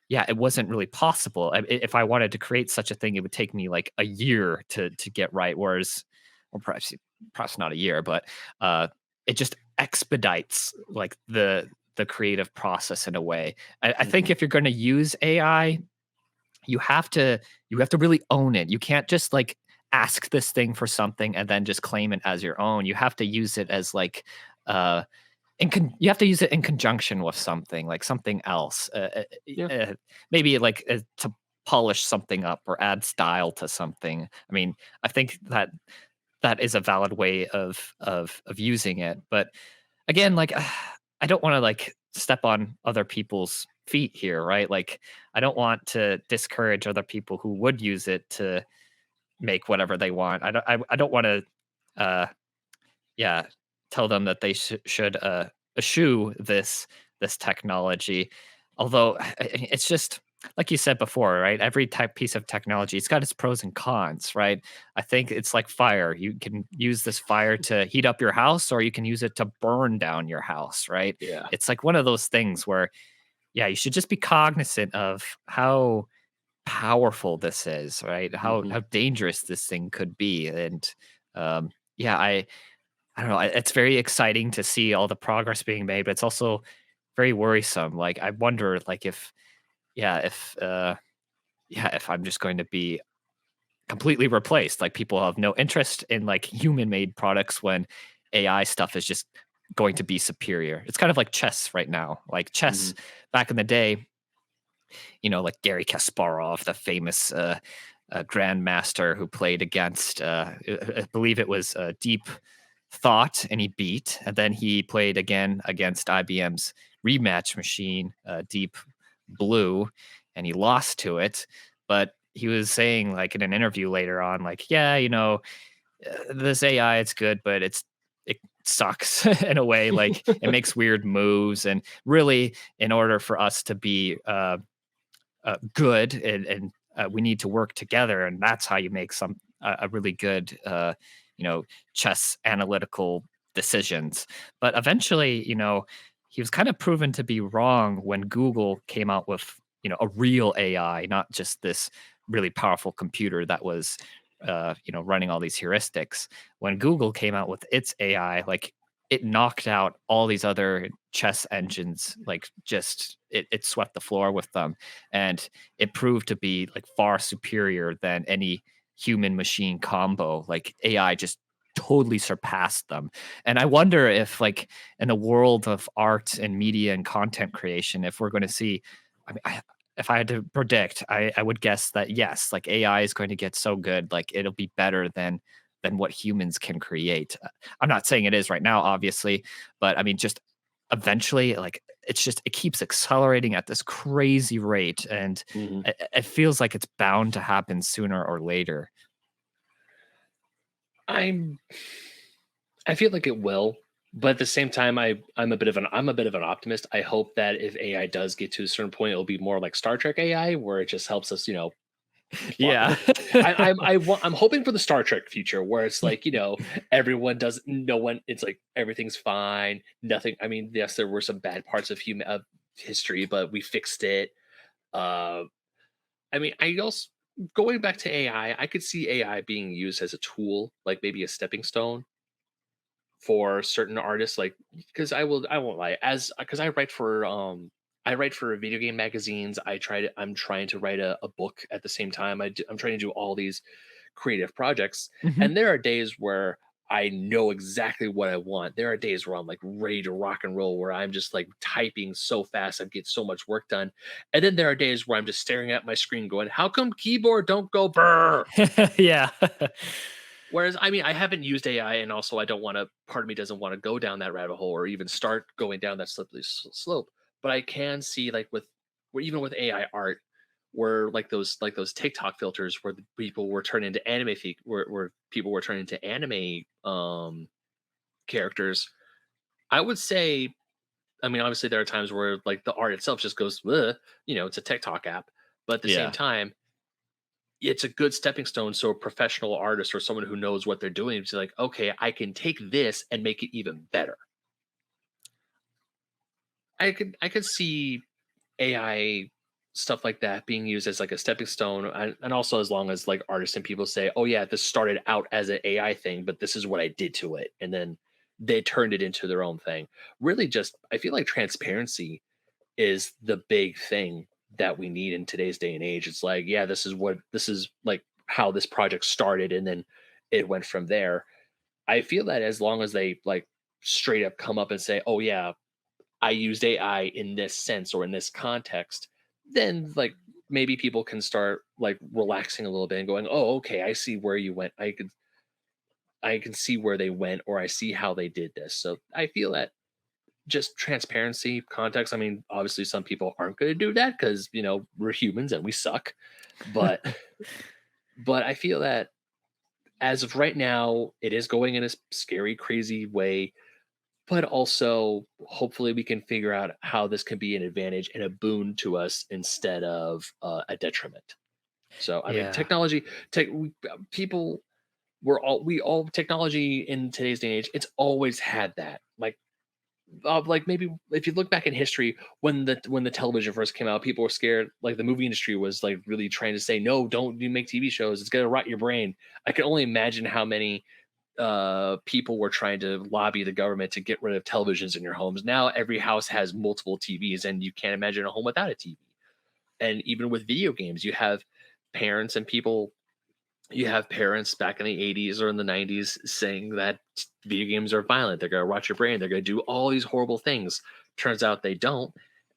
yeah, it wasn't really possible. If I wanted to create such a thing, it would take me like a year to get right. Whereas, or perhaps not a year, but it just expedites like the creative process in a way. I think Mhm. if you're going to use AI, you have to you have to really own it. You can't just like ask this thing for something and then just claim it as your own. You have to use it as like uh you have to use it in conjunction with something, like something else, Yeah. maybe like to polish something up or add style to something. I mean, I think that that is a valid way of using it. But again, like I don't want to like step on other people's feet here, right? Like I don't want to discourage other people who would use it to make whatever they want. I don't want to uh yeah, tell them that they should eschew this technology. Although it's just like you said before, right? Every type piece of technology, it's got its pros and cons, right? I think it's like fire. You can use this fire to heat up your house, or you can use it to burn down your house, right? Yeah. It's like one of those things where, yeah, you should just be cognizant of how powerful this is, right? Mhm. How dangerous this thing could be, and yeah, I don't know. It's very exciting to see all the progress being made, but it's also very worrisome. Like I wonder, like yeah, if I'm just going to be completely replaced. Like people have no interest in like human made products when AI stuff is just going to be superior. It's kind of like chess right now. Like chess Mhm. back in the day, like Gary Kasparov, the famous grandmaster who played against, I believe it was Deep Thought, and he beat. And then he played again against IBM's rematch machine, Deep Blue, and he lost to it. But he was saying, like in an interview later on, like, yeah, this AI, it's good, but it sucks in a way. Like it makes weird moves, and really, in order for us to be good and we need to work together, and that's how you make a really good you know chess analytical decisions. But eventually, he was kind of proven to be wrong when Google came out with a real AI, not just this really powerful computer that was running all these heuristics. When Google came out with its AI, like, it knocked out all these other chess engines, like, just it swept the floor with them, and it proved to be like far superior than any human machine combo. Like, AI just totally surpassed them. And I wonder if, like, in the world of art and media and content creation, if we're going to see, I mean, if I had to predict, I would guess that yes, like, AI is going to get so good, like, it'll be better than what humans can create. I'm not saying it is right now, obviously, but I mean, just eventually, like, it keeps accelerating at this crazy rate, and Mhm. it feels like it's bound to happen sooner or later. I'm I feel like it will, but at the same time, I'm a bit of an optimist. I hope that if AI does get to a certain point, it'll be more like Star Trek AI, where it just helps us, Yeah. I'm hoping for the Star Trek future where it's like, everyone does no one it's like everything's fine, nothing. I mean, yes, there were some bad parts of human of history, but we fixed it. Uh I mean, I also going back to AI, I could see AI being used as a tool, like maybe a stepping stone for certain artists, like because I won't lie, as because I write for video game magazines. I'm trying to write a book at the same time. I'm trying to do all these creative projects, Mhm. and there are days where I know exactly what I want. There are days where I'm like ready to rock and roll, where I'm just like typing so fast, I get so much work done. And then there are days where I'm just staring at my screen going, how come keyboard don't go brr? Yeah. Whereas, I mean, I haven't used AI, and also I don't want to. Part of me doesn't want to go down that rabbit hole or even start going down that slippery slope. But I can see, like, where even with AI art, where like those TikTok filters where the people were turned into where people were turned into anime characters. I would say, I mean, obviously there are times where like the art itself just goes, "Ugh," it's a TikTok app, but at the same Yeah. time it's a good stepping stone, so a professional artist or someone who knows what they're doing to like, okay, I can take this and make it even better. I could see AI stuff like that being used as like a stepping stone, and also as long as like artists and people say, oh yeah, this started out as an AI thing, but this is what I did to it, and then they turned it into their own thing. Really, just I feel like transparency is the big thing that we need in today's day and age. It's like, yeah, this is like how this project started, and then it went from there. I feel that as long as they like straight up come up and say, "Oh yeah, I used AI in this sense or in this context," then like maybe people can start like relaxing a little bit and going, "Oh, okay, I see where you went. I can see where they went, or I see how they did this." So I feel that just transparency, context. I mean, obviously, some people aren't going to do that because we're humans and we suck. But I feel that as of right now, it is going in a scary, crazy way. But also, hopefully, we can figure out how this can be an advantage and a boon to us instead of a detriment. So, I mean, Yeah. technology, people, we all technology in today's day and age. It's always had that. Like maybe if you look back in history when the television first came out, people were scared. Like the movie industry was like really trying to say, no, don't you make TV shows, it's gonna rot your brain. I can only imagine how many people were trying to lobby the government to get rid of televisions in your homes. Now every house has multiple TVs, and you can't imagine a home without a TV. And even with video games, parents and people you have parents back in the 80s or in the 90s saying that video games are violent. They're going to rot your brain. They're going to do all these horrible things. Turns out they don't.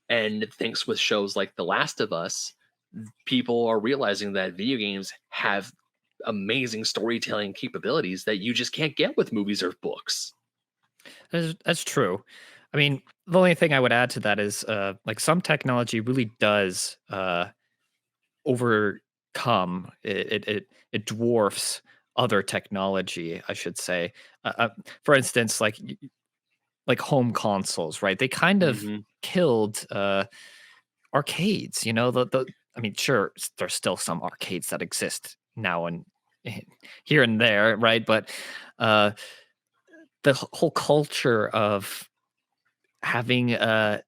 And thanks with shows like The Last of Us, people are realizing that video games have amazing storytelling capabilities that you just can't get with movies or books. That's true. I mean, the only thing I would add to that is, like, some technology really does overcome it dwarfs other technology, I should say. For instance, like home consoles, right? They kind of Hmm. killed arcades. I mean, sure, there's still some arcades that exist now and here and there, right? But uh, the whole culture of having a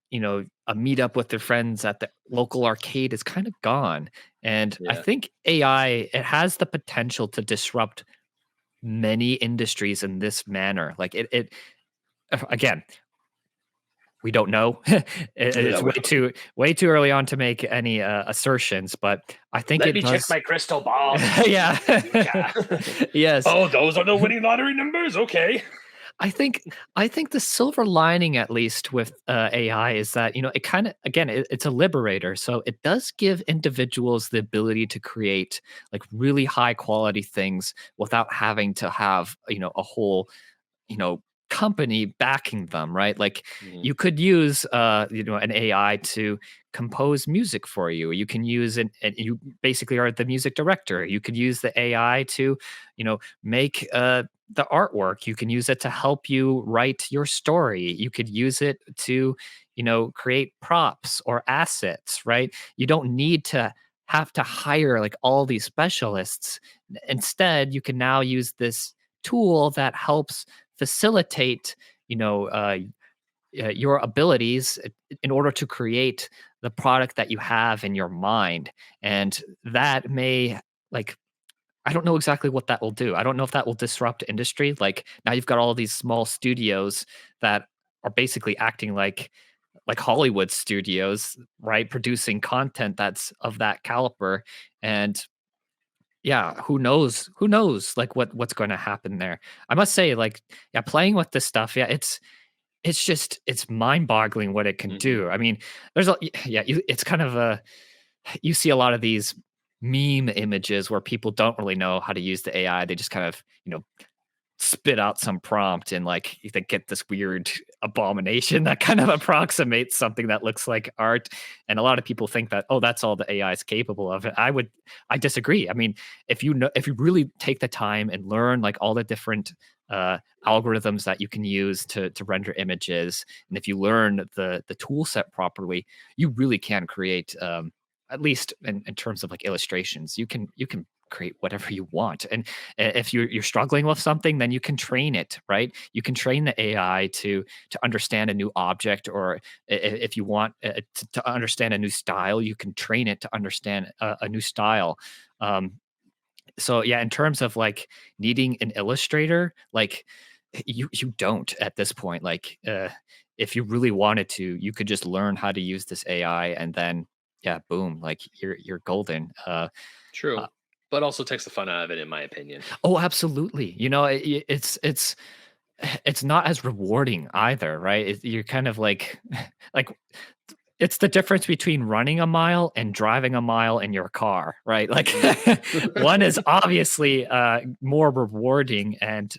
meetup with their friends at the local arcade is kind of gone. And I Yeah. think AI, it has the potential to disrupt many industries in this manner. Like it again, we don't know. Yeah, It's way too early on to make any assertions, but I think let it me check does. my crystal ball. Yeah. Yes. Oh, those are the winning lottery numbers. Okay. I think I think the silver lining, at least with AI, is that it kind of again it's a liberator. So it does give individuals the ability to create like really high quality things without having to have a whole you know company backing them, right? Like Mhm. you could use an AI to compose music for you. You can use it, and you basically are the music director. You could use the AI to make the artwork. You can use it to help you write your story. You could use it to create props or assets, right? You don't need to have to hire like all these specialists. Instead, you can now use this tool that helps facilitate you know uh, your abilities in order to create the product that you have in your mind. And that may, like, I don't know exactly what that will do. I don't know if that will disrupt industry. Like now you've got all these small studios that are basically acting like Hollywood studios, right? Producing content that's of that caliber. And yeah, who knows like what's going to happen there. I must say, like, yeah, playing with this stuff, yeah, it's just it's mind-boggling what it can Mhm. do. I mean, there's a yeah, it's kind of a you see a lot of these meme images where people don't really know how to use the AI. They just kind of, spit out some prompt and like they get this weird abomination that kind of approximates something that looks like art. And a lot of people think that, oh, that's all the AI is capable of. I disagree. I mean, if you really take the time and learn like all the different algorithms that you can use to render images, and if you learn the tool set properly, you really can create at least in terms of like illustrations, you can create whatever you want. And if you're struggling with something, then you can train it, right? You can train the AI to understand a new object, or if you want to understand a new style, you can train it to understand a new style. Um, so yeah, in terms of like needing an illustrator, like you don't at this point. Like if you really wanted to, you could just learn how to use this AI, and then yeah, boom, like you're golden. True. But also takes the fun out of it, in my opinion. Oh, absolutely. It's not as rewarding either, right? You're kind of like like it's the difference between running a mile and driving a mile in your car, right? Like Mhm. one is obviously more rewarding and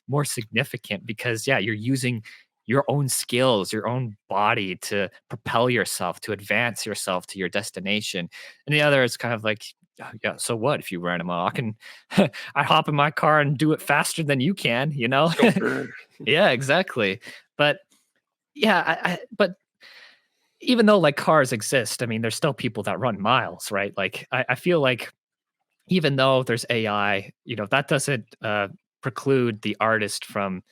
more significant because yeah, you're using your own skills, your own body to propel yourself, to advance yourself to your destination. And the other is kind of like, yeah, so what if you ran a mile? I can I hop in my car and do it faster than you can, you know? Let's go. Brr. Yeah, exactly. But yeah, but even though like cars exist, I mean, there's still people that run miles, right? Like I feel like even though there's AI, that doesn't preclude the artist from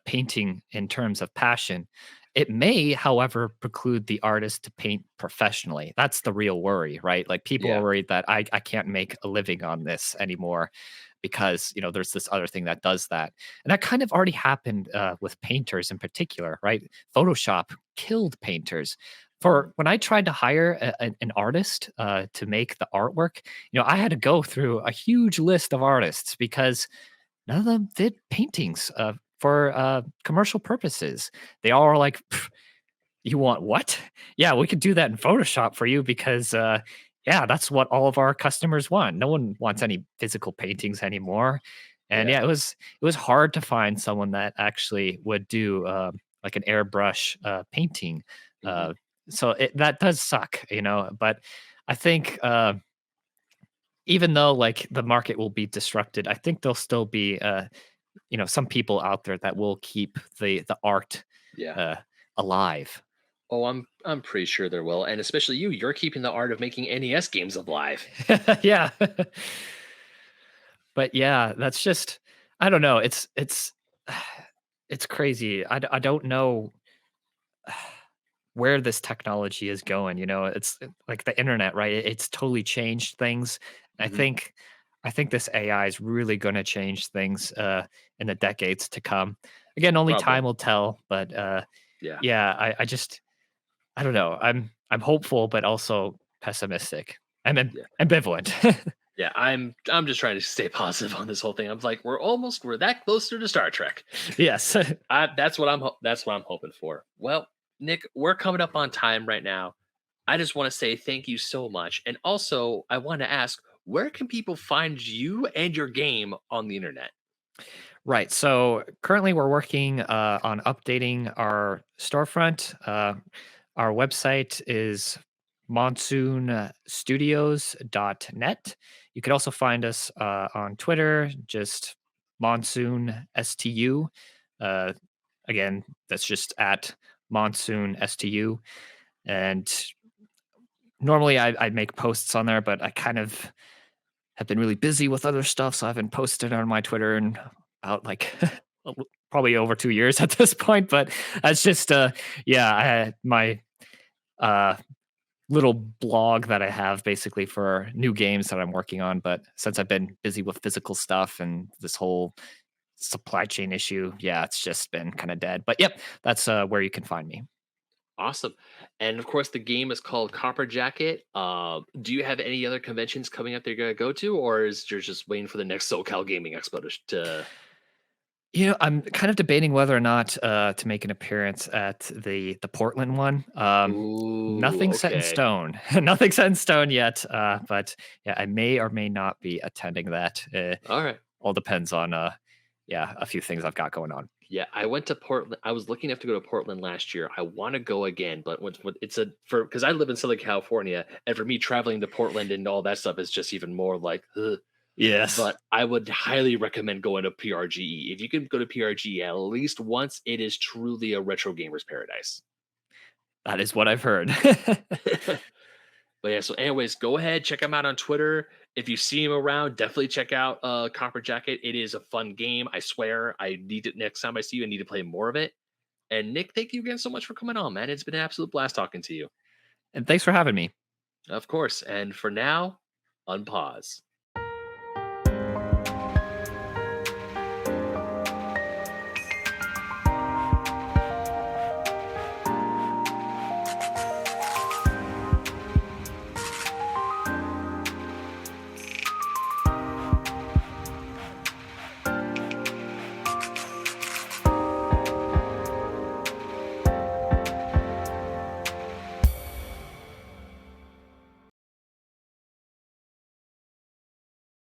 painting in terms of passion. It may, however, preclude the artist to paint professionally. That's the real worry, right? Like people are Yeah. worried that I can't make a living on this anymore because there's this other thing that does that, and that kind of already happened with painters in particular, right? Photoshop killed painters. For Mhm. when I tried to hire an artist to make the artwork, I had to go through a huge list of artists because none of them did paintings for commercial purposes. They all were like, "Pff, you want what? Yeah, we could do that in Photoshop for you because, yeah, that's what all of our customers want. No one wants any physical paintings anymore." And Yeah. yeah, it was hard to find someone that actually would do like an airbrush painting. Mhm. Uh, so that does suck, But I think even though like the market will be disrupted, I think there'll still be some people out there that will keep the art Yeah. uh, alive. Oh, I'm pretty sure there will, and especially you. You're keeping the art of making NES games alive. Yeah. But yeah, that's just I don't know. It's it's crazy. I don't know where this technology is going. Like the internet, right? It's totally changed things. I Hmm. think I think this AI is really going to change things in the decades to come. Again, only Probably. time will tell. But Yeah. yeah, I just I don't know. I'm hopeful, but also pessimistic. Yeah. Ambivalent. Yeah. I'm just trying to stay positive on this whole thing. I'm like, we're that closer to Star Trek. Yes. That's what I'm hoping for. Well, Nick, we're coming up on time right now. I just want to say thank you so much, and also I want to ask, where can people find you and your game on the internet? Right. So currently, we're working on updating our storefront. Our website is monsoonstudios.net. You could also find us on Twitter, just Monsoon STU. Uh, Again, that's just at Monsoon STU. And normally I make posts on there, but I kind of have been really busy with other stuff, so I haven't posted on my Twitter in about like probably over 2 years at this point. But that's just yeah, I had my uh little blog that I have basically for new games that I'm working on. But since I've been busy with physical stuff and this whole supply chain issue, yeah, it's just been kind of dead. But yep, that's where you can find me. Awesome. And of course, the game is called Copper Jacket. Do you have any other conventions coming up that you're going to go to, or is you're just waiting for the next SoCal Gaming Expo to I'm kind of debating whether or not to make an appearance at the Portland one. Ooh, Nothing set in okay. stone. Nothing set in stone yet. But yeah, I may or may not be attending that. All right. All depends on yeah, a few things I've got going on. Yeah, I went to Portland. I was lucky enough to go to Portland last year. I want to go again, but when it's a for because I live in Southern California, and for me traveling to Portland and all that stuff is just even more like. Ugh. Yes, But I would highly recommend going to PRGE. If you can go to PRGE at least once, it is truly a retro gamer's paradise. that is what I've heard. But yeah, so anyways, go ahead, check him out on Twitter. If you see him around, definitely check out Copper Jacket. It is a fun game. I swear. I need to next time I see you, I need to play more of it. And Nick, thank you again so much for coming on, man. It's been an absolute blast talking to you. And thanks for having me. Of course. And for now, unpause.